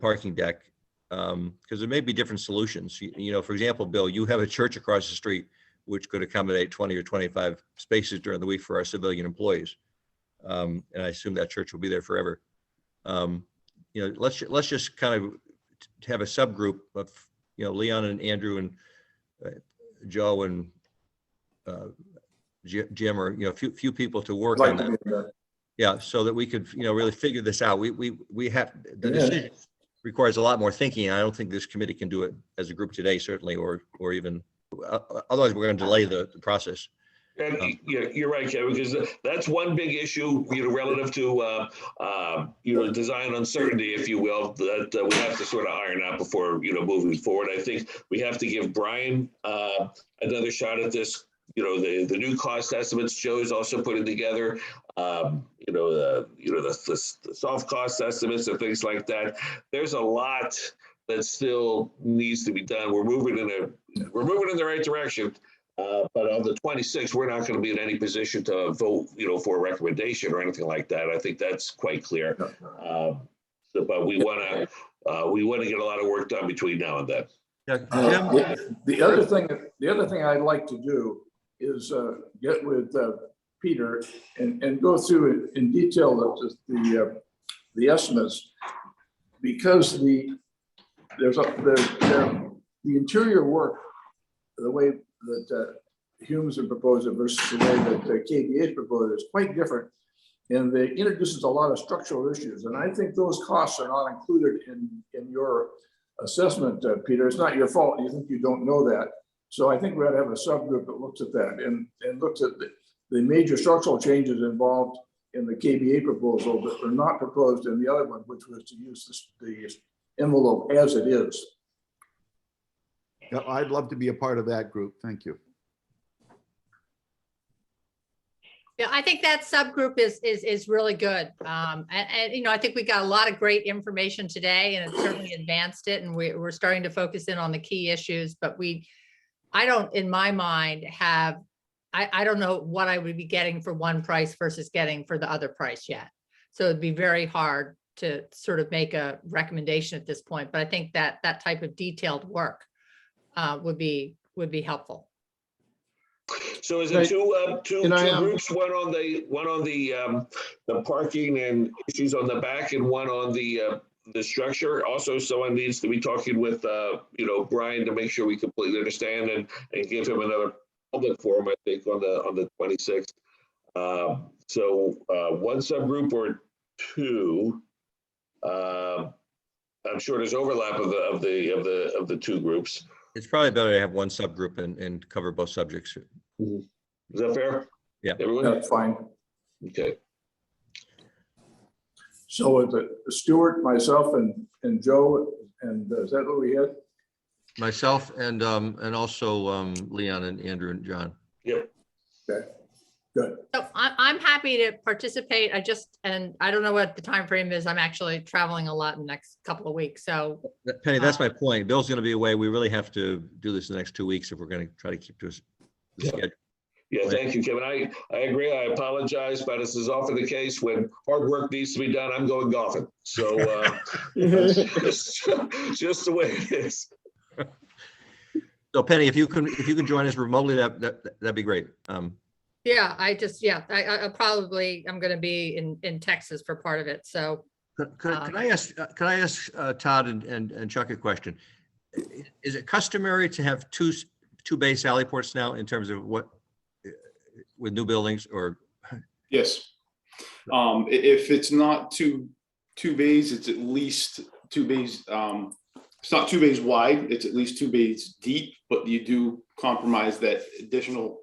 parking deck, because there may be different solutions. For example, Bill, you have a church across the street which could accommodate 20 or 25 spaces during the week for our civilian employees, and I assume that church will be there forever. Let's just kind of have a subgroup of Leon and Andrew and Joe and Jim, or few people to work on that. Yeah, so that we could really figure this out. We have the decision requires a lot more thinking. I don't think this committee can do it as a group today, certainly, or even otherwise we're going to delay the process. And you're right, Kevin, because that's one big issue, relative to design uncertainty, if you will, that we have to sort of iron out before moving forward. I think we have to give Brian another shot at this. The new cost estimates Joe's also putting together. The soft cost estimates and things like that. There's a lot that still needs to be done. We're moving in the right direction. But on the 26th, we're not going to be in any position to vote, for a recommendation or anything like that. I think that's quite clear. But we want to get a lot of work done between now and then. The other thing I'd like to do is get with Peter and go through it in detail the estimates, because the interior work, the way that Humes have proposed it versus the way that KBH proposed it is quite different. And they introduces a lot of structural issues. And I think those costs are not included in your assessment, Peter. It's not your fault. You think you don't know that. So I think we ought to have a subgroup that looks at that and looks at the major structural changes involved in the KBA proposal that were not proposed in the other one, which was to use the envelope as it is. Yeah, I'd love to be a part of that group. Thank you. Yeah, I think that subgroup is really good. And you know, I think we got a lot of great information today, and it certainly advanced it. And we're starting to focus in on the key issues, but I don't, in my mind, I don't know what I would be getting for one price versus getting for the other price yet. So it'd be very hard to sort of make a recommendation at this point. But I think that that type of detailed work would be helpful. So is it two groups, one on the parking and issues on the back, and one on the structure? Also, someone needs to be talking with Brian to make sure we completely understand and give him another public forum, I think, on the 26th. So one subgroup or two. I'm sure there's overlap of the two groups. It's probably better to have one subgroup and cover both subjects. Is that fair? Yeah. Everyone? That's fine. Okay. So is it Stuart, myself, and Joe, and is that what we had? Myself and also Leon and Andrew and John. Yep. Okay. Good. So I'm happy to participate. And I don't know what the time frame is. I'm actually traveling a lot in the next couple of weeks. So Penny, that's my point. Bill's going to be away. We really have to do this in the next 2 weeks if we're going to try to keep to the schedule. Yeah, thank you, Kevin. I agree. I apologize, but this is often the case when hard work needs to be done. I'm going golfing. So just the way it is. So Penny, if you can join us remotely, that'd be great. yeah, I probably, I'm going to be in Texas for part of it. So Can I ask Todd and Chuck a question? Is it customary to have two bay sally ports now in terms of what with new buildings or? Yes. If it's not two bays, it's at least 2 bays. It's not 2 bays wide, it's at least 2 bays deep, but you do compromise that additional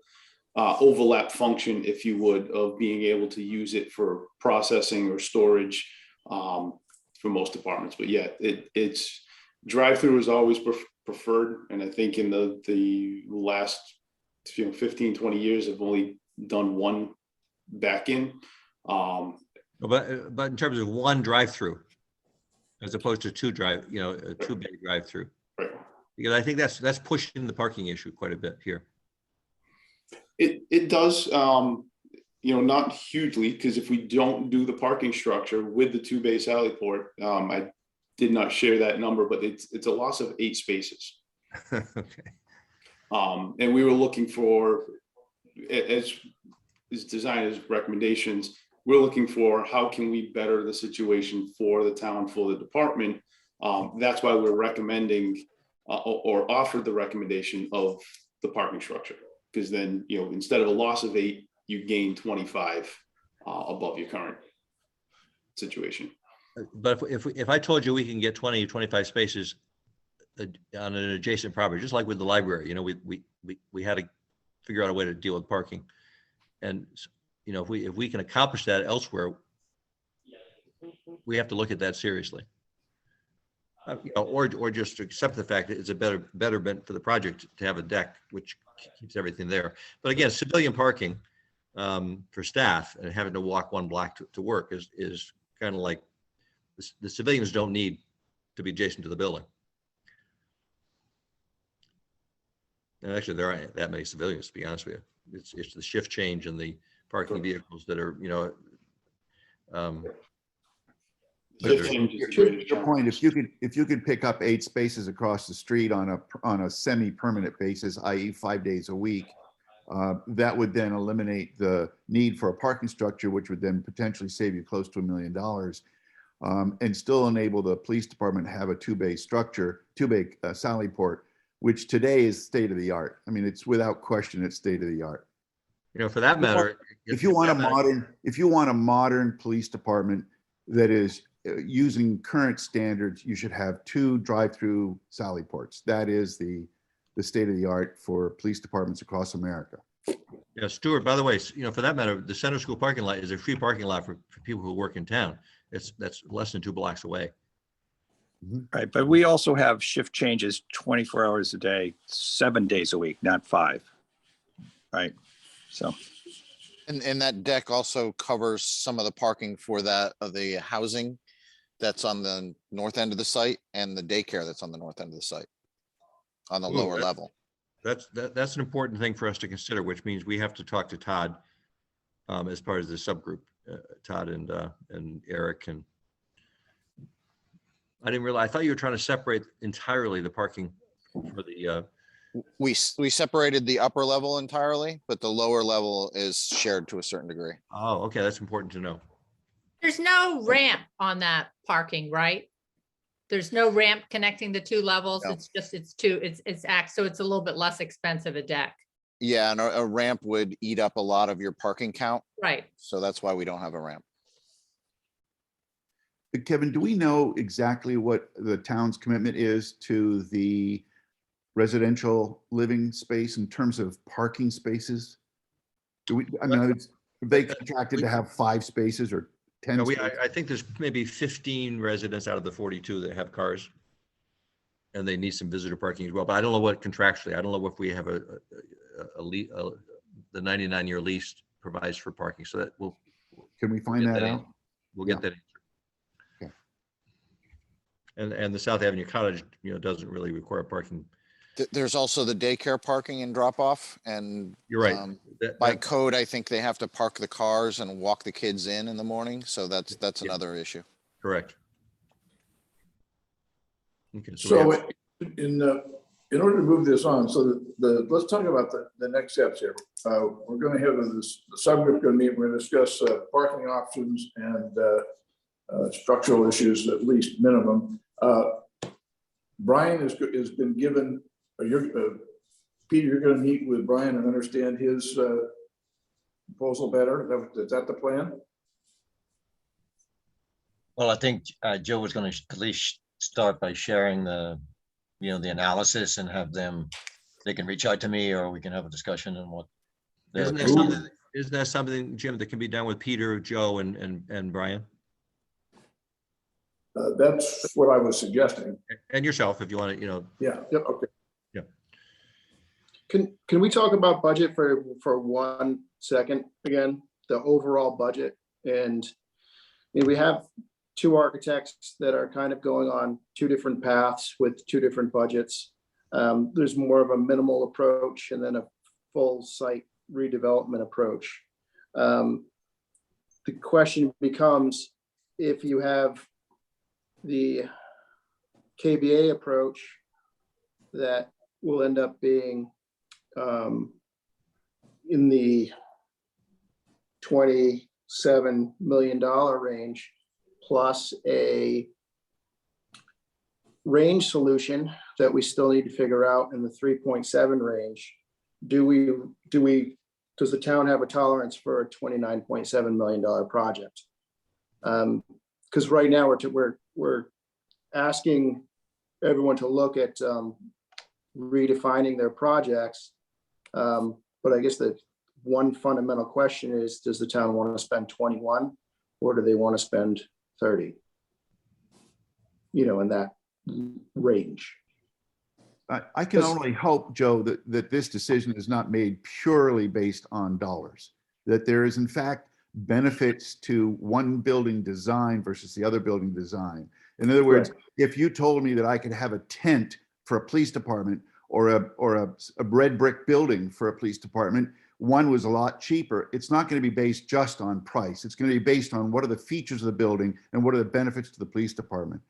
overlap function, if you would, of being able to use it for processing or storage for most departments. But yeah, it's drive-through is always preferred. And I think in the last 15, 20 years, I've only done one back in. But in terms of one drive-through, as opposed to two a 2 bay drive-through. Right. Because I think that's pushing the parking issue quite a bit here. It does, not hugely, because if we don't do the parking structure with the 2 bay sally port, I did not share that number, but it's a loss of 8 spaces. Okay. And we were looking for, as designers' recommendations, we're looking for how can we better the situation for the town, for the department. That's why we're recommending or offered the recommendation of the parking structure. Because then, instead of a loss of 8, you gain 25 above your current situation. But if I told you we can get 20, 25 spaces on an adjacent property, just like with the library, we had to figure out a way to deal with parking. And, if we can accomplish that elsewhere, we have to look at that seriously. Or just accept the fact that it's a betterment for the project to have a deck, which keeps everything there. But again, civilian parking for staff and having to walk 1 block to work is kind of like the civilians don't need to be adjacent to the building. And actually, there aren't that many civilians, to be honest with you. It's the shift change and the parking vehicles that are, Your point, if you could pick up 8 spaces across the street on a semi-permanent basis, i.e. 5 days a week, That would then eliminate the need for a parking structure, which would then potentially save you close to $1 million, and still enable the police department to have a two-bay structure, two-bay sally port, which today is state of the art. I mean, it's without question, it's state of the art. You know, for that matter. If you want a modern police department that is using current standards, you should have 2 drive-through sally ports. That is the state of the art for police departments across America. Yeah, Stuart, by the way, you know, for that matter, the Center School parking lot is a free parking lot for people who work in town. That's less than 2 blocks away. Right, but we also have shift changes 24 hours a day, 7 days a week, not 5. Right, so. And that deck also covers some of the parking for that of the housing that's on the north end of the site and the daycare that's on the north end of the site on the lower level. That's an important thing for us to consider, which means we have to talk to Todd as part of the subgroup, Todd and Eric. And I didn't realize, I thought you were trying to separate entirely the parking for the We separated the upper level entirely, but the lower level is shared to a certain degree. Oh, okay, that's important to know. There's no ramp on that parking, right? There's no ramp connecting the 2 levels. No. It's just, so it's a little bit less expensive a deck. Yeah, and a ramp would eat up a lot of your parking count. Right. So that's why we don't have a ramp. Kevin, do we know exactly what the town's commitment is to the residential living space in terms of parking spaces? Do we, I mean, have they contracted to have 5 spaces or 10? No, I think there's maybe 15 residents out of the 42 that have cars. And they need some visitor parking as well, but I don't know what contractually, I don't know if we have the 99-year lease provides for parking, so that will. Can we find that out? We'll get that answer. Okay. And the South Avenue Cottage, you know, doesn't really require parking. There's also the daycare parking and drop off, and you're right. By code, I think they have to park the cars and walk the kids in the morning. So that's another issue. Correct. Okay, So in order to move this on, so let's talk about the next steps here. We're going to have the subgroup going to meet. We're going to discuss parking options and structural issues, at least minimum. Brian has been given, Peter, you're going to meet with Brian and understand his proposal better. Is that the plan? Well, I think Joe was going to at least start by sharing the analysis and have them, they can reach out to me or we can have a discussion on what. Isn't that something, Jim, that can be done with Peter, Joe, and Brian? That's what I was suggesting. And yourself, if you want to, you know. Yeah. Yep. Okay. Yeah. Can we talk about budget for 1 second again? The overall budget, and we have 2 architects that are kind of going on 2 different paths with 2 different budgets. There's more of a minimal approach and then a full site redevelopment approach. The question becomes, if you have the KBA approach, that will end up being in the $27 million range, plus a range solution that we still need to figure out in the 3.7 range. Does the town have a tolerance for a $29.7 million project? Because right now we're asking everyone to look at redefining their projects. But I guess the one fundamental question is, does the town want to spend 21 or do they want to spend 30? You know, in that range. I can only hope, Joe, that this decision is not made purely based on dollars, that there is in fact benefits to one building design versus the other building design. In other words, if you told me that I could have a tent for a police department or a red brick building for a police department, one was a lot cheaper. It's not going to be based just on price. It's going to be based on what are the features of the building and what are the benefits to the police department.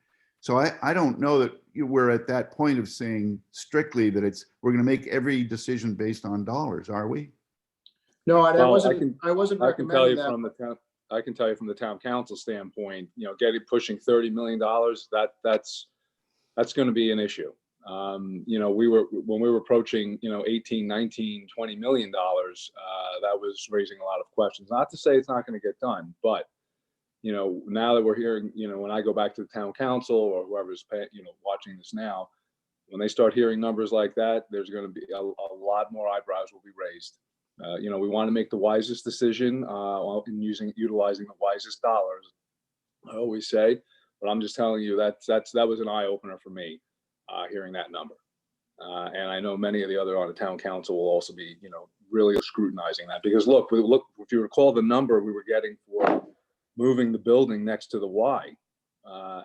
So I don't know that we're at that point of saying strictly that we're going to make every decision based on dollars, are we? No, I Well, wasn't I can tell you recommending that. from the town, I can tell you from the town council standpoint, pushing $30 million, that's going to be an issue. When we were approaching, 18, 19, $20 million, that was raising a lot of questions. Not to say it's not going to get done, but, now that we're hearing, when I go back to the town council or whoever's watching this now, when they start hearing numbers like that, there's going to be a lot more eyebrows will be raised. We want to make the wisest decision in utilizing the wisest dollars. I always say, but I'm just telling you that was an eye opener for me, hearing that number. And I know many of the other on the town council will also be, really scrutinizing that, because look, if you recall the number we were getting for moving the building next to the Y.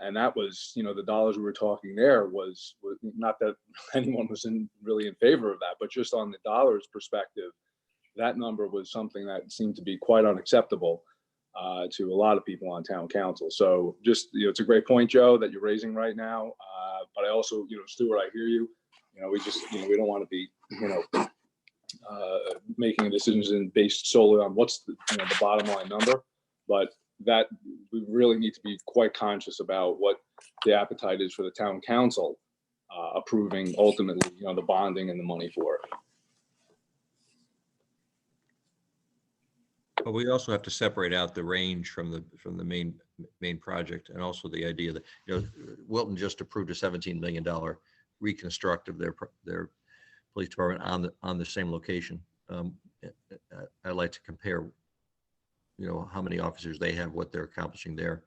And that was, the dollars we were talking there was not that anyone was really in favor of that, but just on the dollars perspective, that number was something that seemed to be quite unacceptable to a lot of people on town council. So just, it's a great point, Joe, that you're raising right now. But I also, Stuart, I hear you. We just, we don't want to be, making decisions based solely on what's the bottom line number, but that we really need to be quite conscious about what the appetite is for the town council approving ultimately, the bonding and the money for it. But we also have to separate out the range from the main project, and also the idea that, Wilton just approved a $17 million reconstruct of their police department on the same location. I like to compare, how many officers they have, what they're accomplishing there.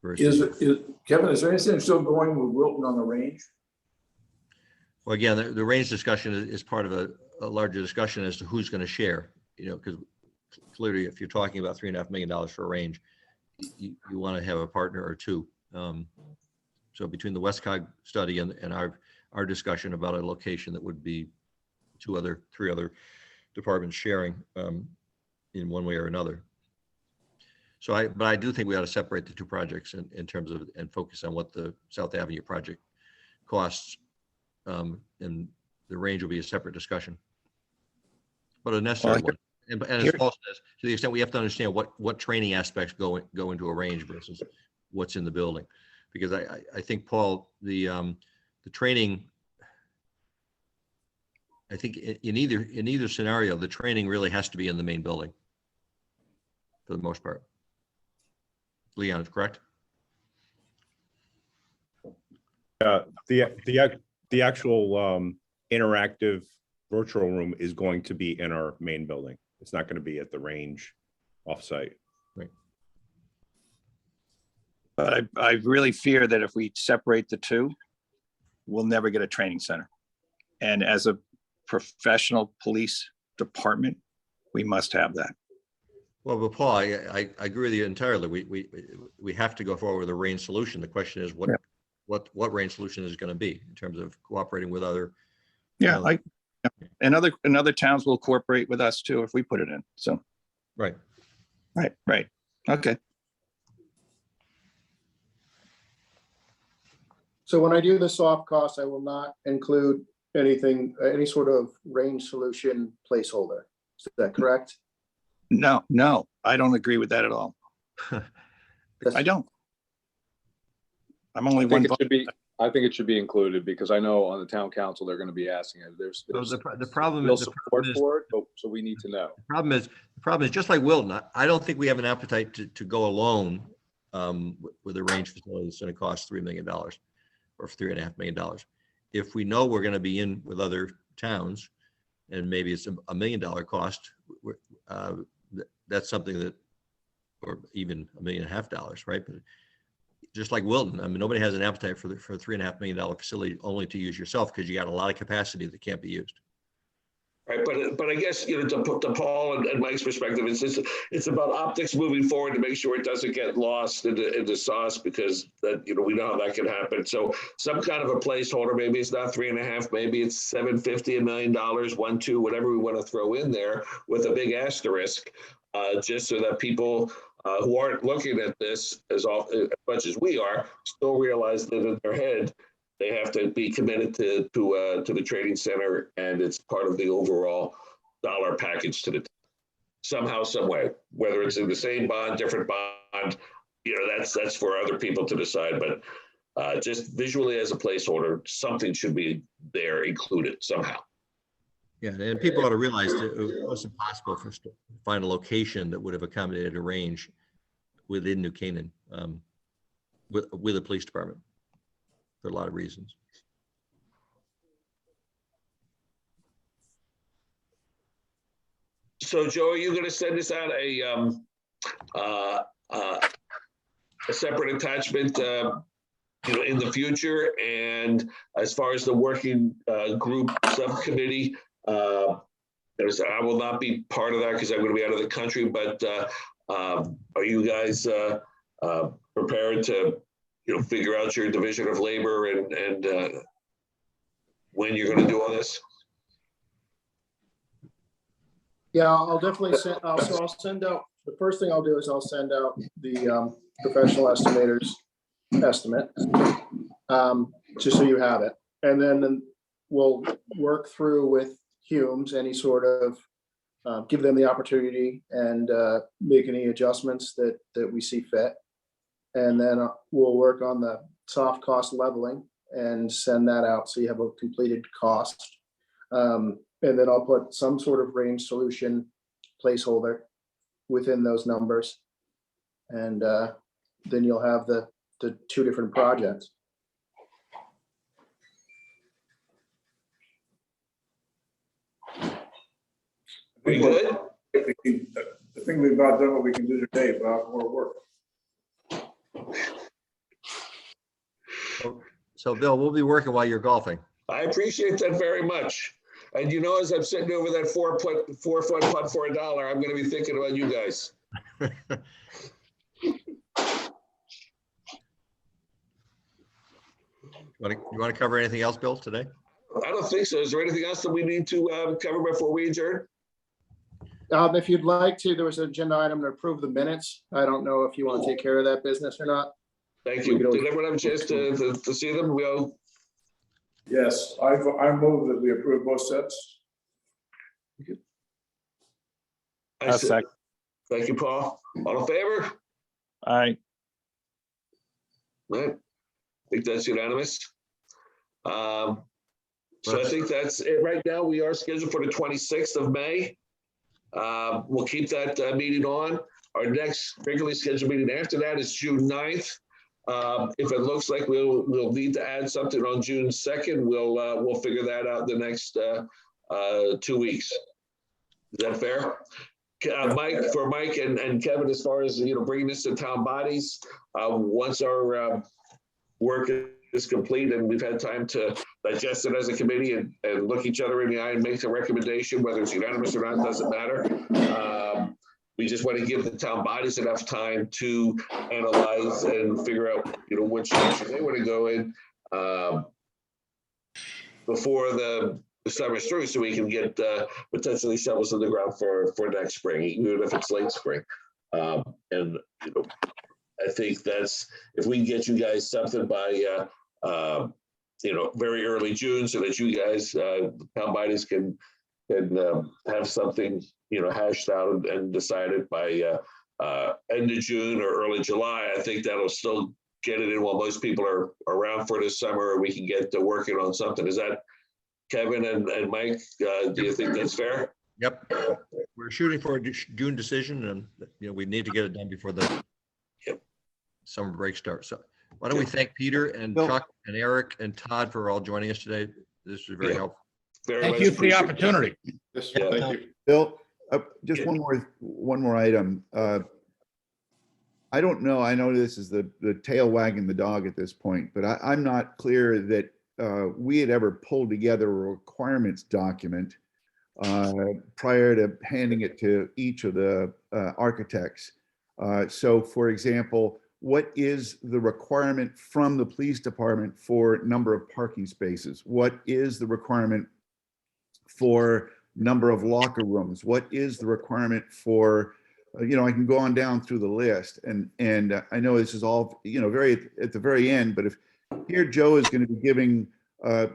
Versus, Kevin, is there anything still going with Wilton on the range? Well, again, the range discussion is part of a larger discussion as to who's going to share, because clearly, if you're talking about $3.5 million for a range, you want to have a partner or two. So between the Westcog study and our discussion about a location that would be three other departments sharing in one way or another. So but I do think we ought to separate the two projects in terms of, and focus on what the South Avenue project costs, and the range will be a separate discussion, but a necessary one. And as Paul says, to the extent we have to understand what training aspects go into a range versus what's in the building, because I think, Paul, the training, I think in either scenario, the training really has to be in the main building for the most part. Leon, is correct? The actual interactive virtual room is going to be in our main building. It's not going to be at the range offsite. Right. But I really fear that if we separate the two, we'll never get a training center. And as a professional police department, we must have that. Well, but Paul, I agree with you entirely. We have to go forward with a range solution. The question is what range solution is going to be in terms of cooperating with other. And other towns will cooperate with us too if we put it in. So. Right. Okay. So when I do the soft costs, I will not include anything, any sort of range solution placeholder. Is that correct? No, I don't agree with that at all. I don't. I'm only one. I think it should be included, because I know on the town council, they're going to be asking it. There's the problem is support for it, so we need to know. The problem is just like Wilton, I don't think we have an appetite to go alone with a range facility that's going to cost $3 million or $3.5 million. If we know we're going to be in with other towns, and maybe it's $1 million cost, that's something that, or even $1.5 million, right? But just like Wilton, I mean, nobody has an appetite for a $3.5 million facility only to use yourself, because you got a lot of capacity that can't be used. Right, but I guess, to Paul and Mike's perspective, it's about optics moving forward to make sure it doesn't get lost in the sauce, because that, we know how that can happen. So some kind of a placeholder, maybe it's not 3.5, maybe it's $750, $1 million, 1, 2, whatever we want to throw in there with a big asterisk, just so that people who aren't looking at this as much as we are still realize that in their head they have to be committed to the training center, and it's part of the overall dollar package to the. somehow, some way, whether it's in the same bond, different bond, that's for other people to decide, but just visually as a placeholder, something should be there included somehow. Yeah, and people ought to realize that it was impossible for us to find a location that would have accommodated a range within New Canaan with a police department for a lot of reasons. So, Joe, are you going to send us out a separate attachment, in the future? And as far as the working group subcommittee, I will not be part of that because I'm going to be out of the country. But are you guys prepared to, figure out your division of labor and when you're going to do all this? Yeah, I'll definitely send, so I'll send out, the first thing I'll do is I'll send out the professional estimator's estimate, just so you have it. And then we'll work through with Humes, any sort of, give them the opportunity and make any adjustments that we see fit. And then we'll work on the soft cost leveling and send that out so you have a completed cost. And then I'll put some sort of range solution placeholder within those numbers. And then you'll have the two different projects. We good? I think we've about done what we can do today, without more work. So Bill, we'll be working while you're golfing. I appreciate that very much. And as I'm sitting over that 4 foot putt for $1, I'm going to be thinking about you guys. You want to cover anything else, Bill, today? I don't think so. Is there anything else that we need to cover before we adjourn? If you'd like to, there was an agenda item to approve the minutes. I don't know if you want to take care of that business or not. Thank you. Did everyone have a chance to see them? We'll. Yes, I move that we approve both sets. Thank you, Paul. All in favor? Aye. Right. I think that's unanimous. So I think that's it. Right now, we are scheduled for the 26th of May. We'll keep that meeting on. Our next regularly scheduled meeting after that is June 9th. If it looks like we'll need to add something on June 2nd, we'll figure that out the next 2 weeks. Is that fair? Mike and Kevin, as far as bringing this to town bodies, once our work is complete and we've had time to digest it as a committee and look each other in the eye and make a recommendation, whether it's unanimous or not, doesn't matter. We just want to give the town bodies enough time to analyze and figure out, which direction they want to go in before the summer's through, so we can get potentially shovels in the ground for next spring, even if it's late spring. And I think that's, if we can get you guys something by very early June, so that you guys, town bodies can have something hashed out and decided by end of June or early July. I think that'll still get it in while most people are around for this summer, and we can get to working on something. Is that, Kevin and Mike, do you think that's fair? Yep. We're shooting for a June decision, and we need to get it done before the summer break starts. So why don't we thank Peter and Chuck and Eric and Todd for all joining us today. This was very helpful. Thank you for the opportunity. Yes, Yeah. thank you. Bill, just one more item. I don't know. I know this is the tail wagging the dog at this point, but I'm not clear that we had ever pulled together a requirements document prior to handing it to each of the architects. So, for example, what is the requirement from the police department for number of parking spaces? What is the requirement for number of locker rooms? What is the requirement for, I can go on down through the list, and I know this is all, very at the very end, but if here Joe is going to be giving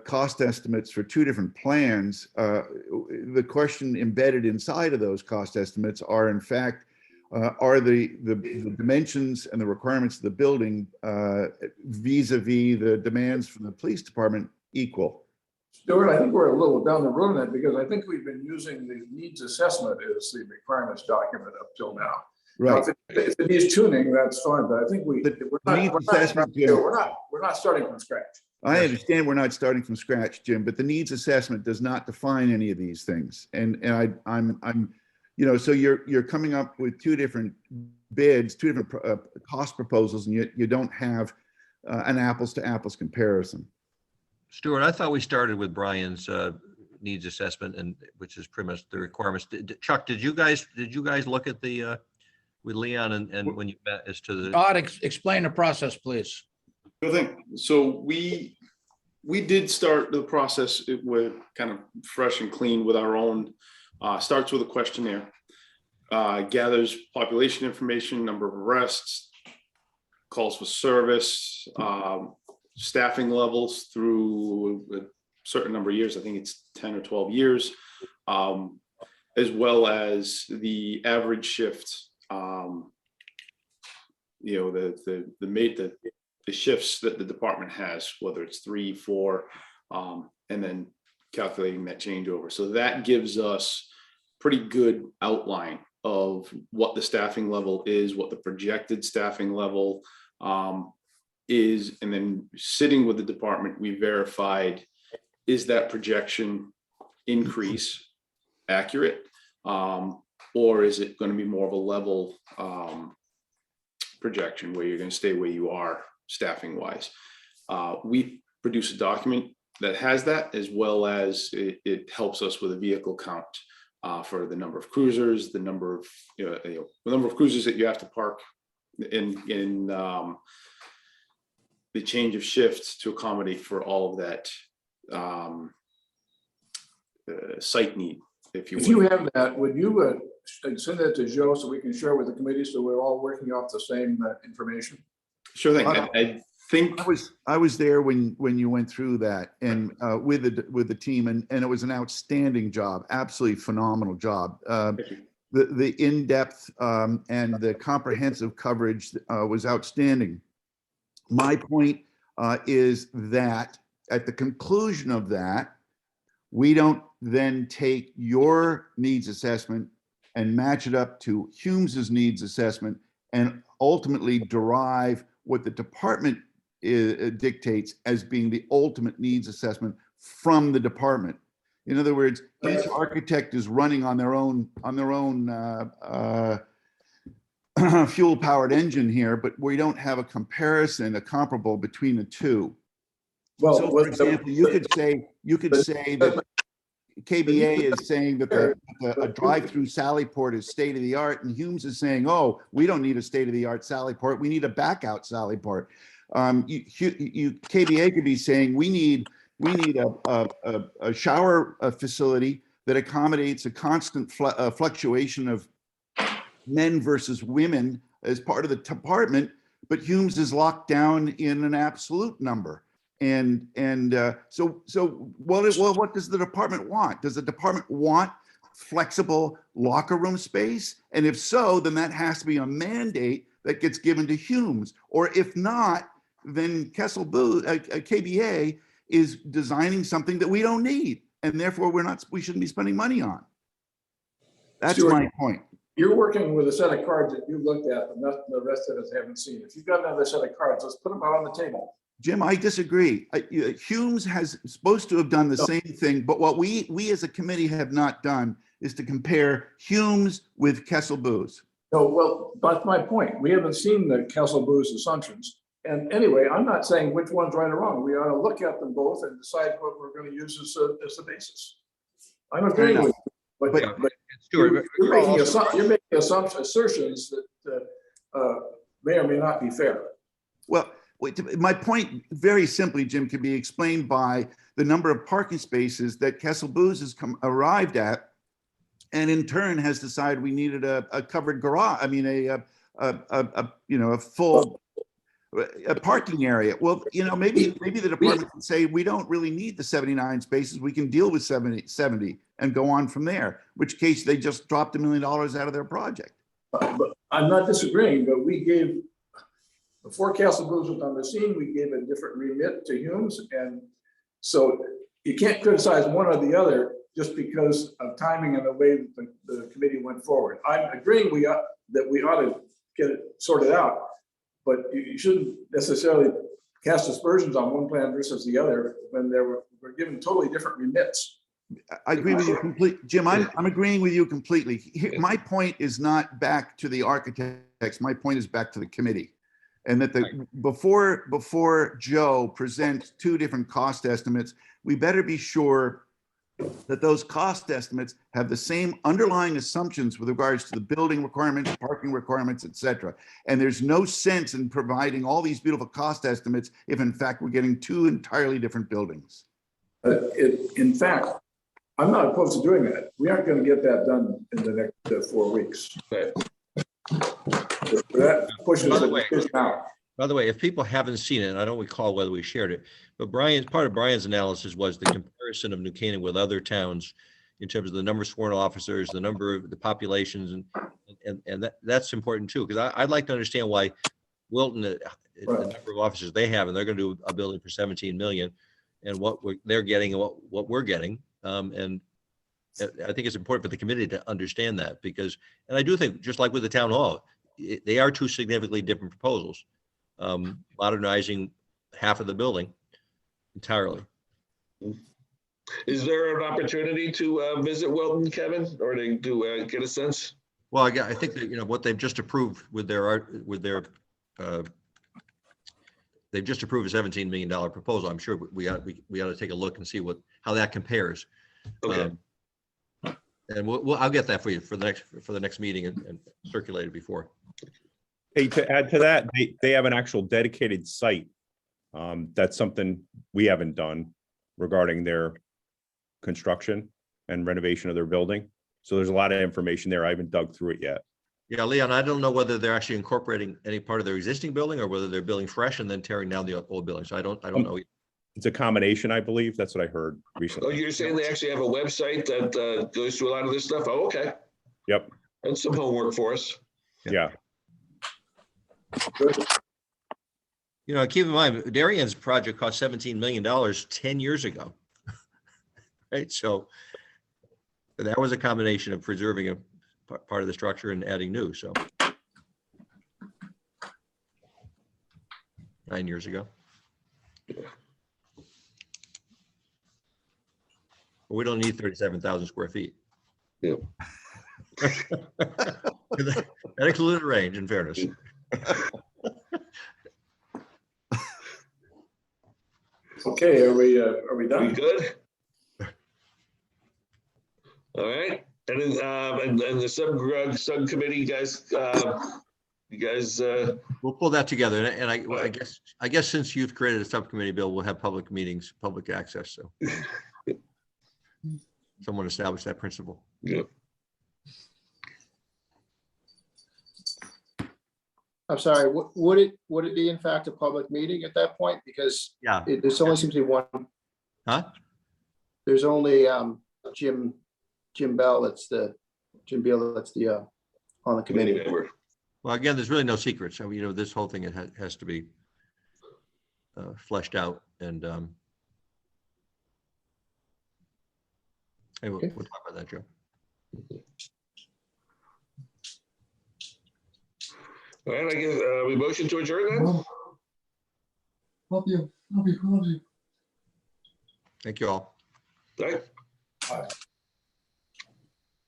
cost estimates for two different plans. The question embedded inside of those cost estimates are, in fact, are the dimensions and the requirements of the building vis-a-vis the demands from the police department equal? Stuart, I think we're a little down the road on that because I think we've been using the needs assessment as the requirements document up till now. Right. Now, if it needs tuning, that's fine, but I think we're not starting from scratch. I understand we're not starting from scratch, Jim, but the needs assessment does not define any of these things. And I'm, you know, so you're coming up with two different bids, two different cost proposals, and you don't have an apples to apples comparison. Stuart, I thought we started with Brian's needs assessment, and which is pretty much the requirements. Chuck, did you guys look at the with Leon and when you met as to the? Todd, explain the process, please. Good thing. So we did start the process. We're kind of fresh and clean with our own. Starts with a questionnaire, gathers population information, number of arrests, calls for service, staffing levels through a certain number of years. I think it's 10 or 12 years, as well as the average shift. You know, the shifts that the department has, whether it's 3, 4, and then calculating that changeover. So that gives us pretty good outline of what the staffing level is, what the projected staffing level is, and then sitting with the department, we verified, is that projection increase accurate, or is it going to be more of a level projection where you're going to stay where you are staffing wise? We produce a document that has that, as well as it helps us with a vehicle count for the number of cruisers, the number of the number of cruisers that you have to park in the change of shifts to accommodate for all of that site need, if you will. If you have that, would you send that to Joe so we can share with the committee so we're all working off the same information? Sure thing. I think I was there when you went through that and with the team, and it was an outstanding job, absolutely phenomenal job. The in-depth and the comprehensive coverage was outstanding. My point is that at the conclusion of that, we don't then take your needs assessment and match it up to Hume's needs assessment and ultimately derive what the department dictates as being the ultimate needs assessment from the department. In other words, each architect is running on their own fuel-powered engine here, but we don't have a comparison, a comparable between the two. Well, so for example, you could say that KBA is saying that a drive-through Sally port is state-of-the-art, and Hume's is saying, oh, we don't need a state-of-the-art Sally port, we need a back-out Sally port. KBA could be saying we need a shower facility that accommodates a constant fluctuation of men versus women as part of the department, but Hume's is locked down in an absolute number. And so what does the department want? Does the department want flexible locker room space? And if so, then that has to be a mandate that gets given to Hume's. Or if not, then KBA is designing something that we don't need, and therefore we shouldn't be spending money on. That's Stuart, my point. You're working with a set of cards that you looked at, but the rest of us haven't seen. If you've got another set of cards, let's put them out on the table. Jim, I disagree. Hume's has supposed to have done the same thing, but what we as a committee have not done is to compare Hume's with Kessel Booz. No, well, that's my point. We haven't seen the Kessel Booz assumptions. And anyway, I'm not saying which one's right or wrong. We ought to look at them both and decide what we're going to use as the basis. I'm agreeing with you, but Stuart, you're making assertions that may or may not be fair. Well, my point, very simply, Jim, can be explained by the number of parking spaces that Kessel Booz has arrived at, and in turn has decided we needed a covered garage. I mean, a full A parking area. Well, maybe the department can say, we don't really need the 79 spaces. We can deal with 70 and go on from there, which case they just dropped $1 million out of their project. But I'm not disagreeing, but we gave, before Castle Blues was on the scene, we gave a different remit to Humes. And so you can't criticize one or the other just because of timing and the way that the committee went forward. I'm agreeing that we ought to get it sorted out, but you shouldn't necessarily cast aspersions on one plan versus the other when we're given totally different remits. I agree with you completely, Jim. I'm agreeing with you completely. My point is not back to the architects. My point is back to the committee. And that before Joe presents two different cost estimates, we better be sure that those cost estimates have the same underlying assumptions with regards to the building requirements, parking requirements, et cetera. And there's no sense in providing all these beautiful cost estimates if in fact we're getting two entirely different buildings. In fact, I'm not opposed to doing that. We aren't going to get that done in the next 4 weeks. Right. That pushes it out. By the way, if people haven't seen it, and I don't recall whether we shared it, but part of Brian's analysis was the comparison of New Canaan with other towns in terms of the number of sworn officers, the number of the populations, and that's important too, because I'd like to understand why Wilton, the number of officers they have, and they're going to do a building for 17 million, and what they're getting and what we're getting, and I think it's important for the committee to understand that, because, and I do think, just like with the town hall, they are two significantly different proposals. Modernizing half of the building entirely. Is there an opportunity to visit Wilton, Kevin, or to get a sense? Well, I think that, what they've just approved with their they've just approved a $17 million proposal. I'm sure we ought to take a look and see how that compares. Okay. And I'll get that for you for the next meeting and circulate it before. Hey, to add to that, they have an actual dedicated site. That's something we haven't done regarding their construction and renovation of their building. So there's a lot of information there. I haven't dug through it yet. Yeah, Leon, I don't know whether they're actually incorporating any part of their existing building or whether they're building fresh and then tearing down the old building. So I don't know. It's a combination, I believe. That's what I heard Oh, recently. you're saying they actually have a website that goes through a lot of this stuff? Oh, okay. Yep. That's some homework for us. Yeah. Keep in mind, Darien's project cost $17 million 10 years ago. Right. So that was a combination of preserving a part of the structure and adding new. So 9 years ago. We don't need 37,000 square feet. Yeah. That included range, in fairness. Okay, are we done? We good? All right, and then and the subcommittee, you guys. We'll pull that together, and I guess since you've created a subcommittee, Bill, we'll have public meetings, public access. So someone establish that principle. Yeah. I'm sorry, would it be in fact a public meeting at that point? Because Yeah. there's only seems to be one. Huh? There's only Jim Beal, that's the on the committee. Member. Well, again, there's really no secret. So, this whole thing has to be fleshed out, and hey, we'll talk about that, Joe. All right, I guess we motion to adjourn then? Love you. Thank you all. All right.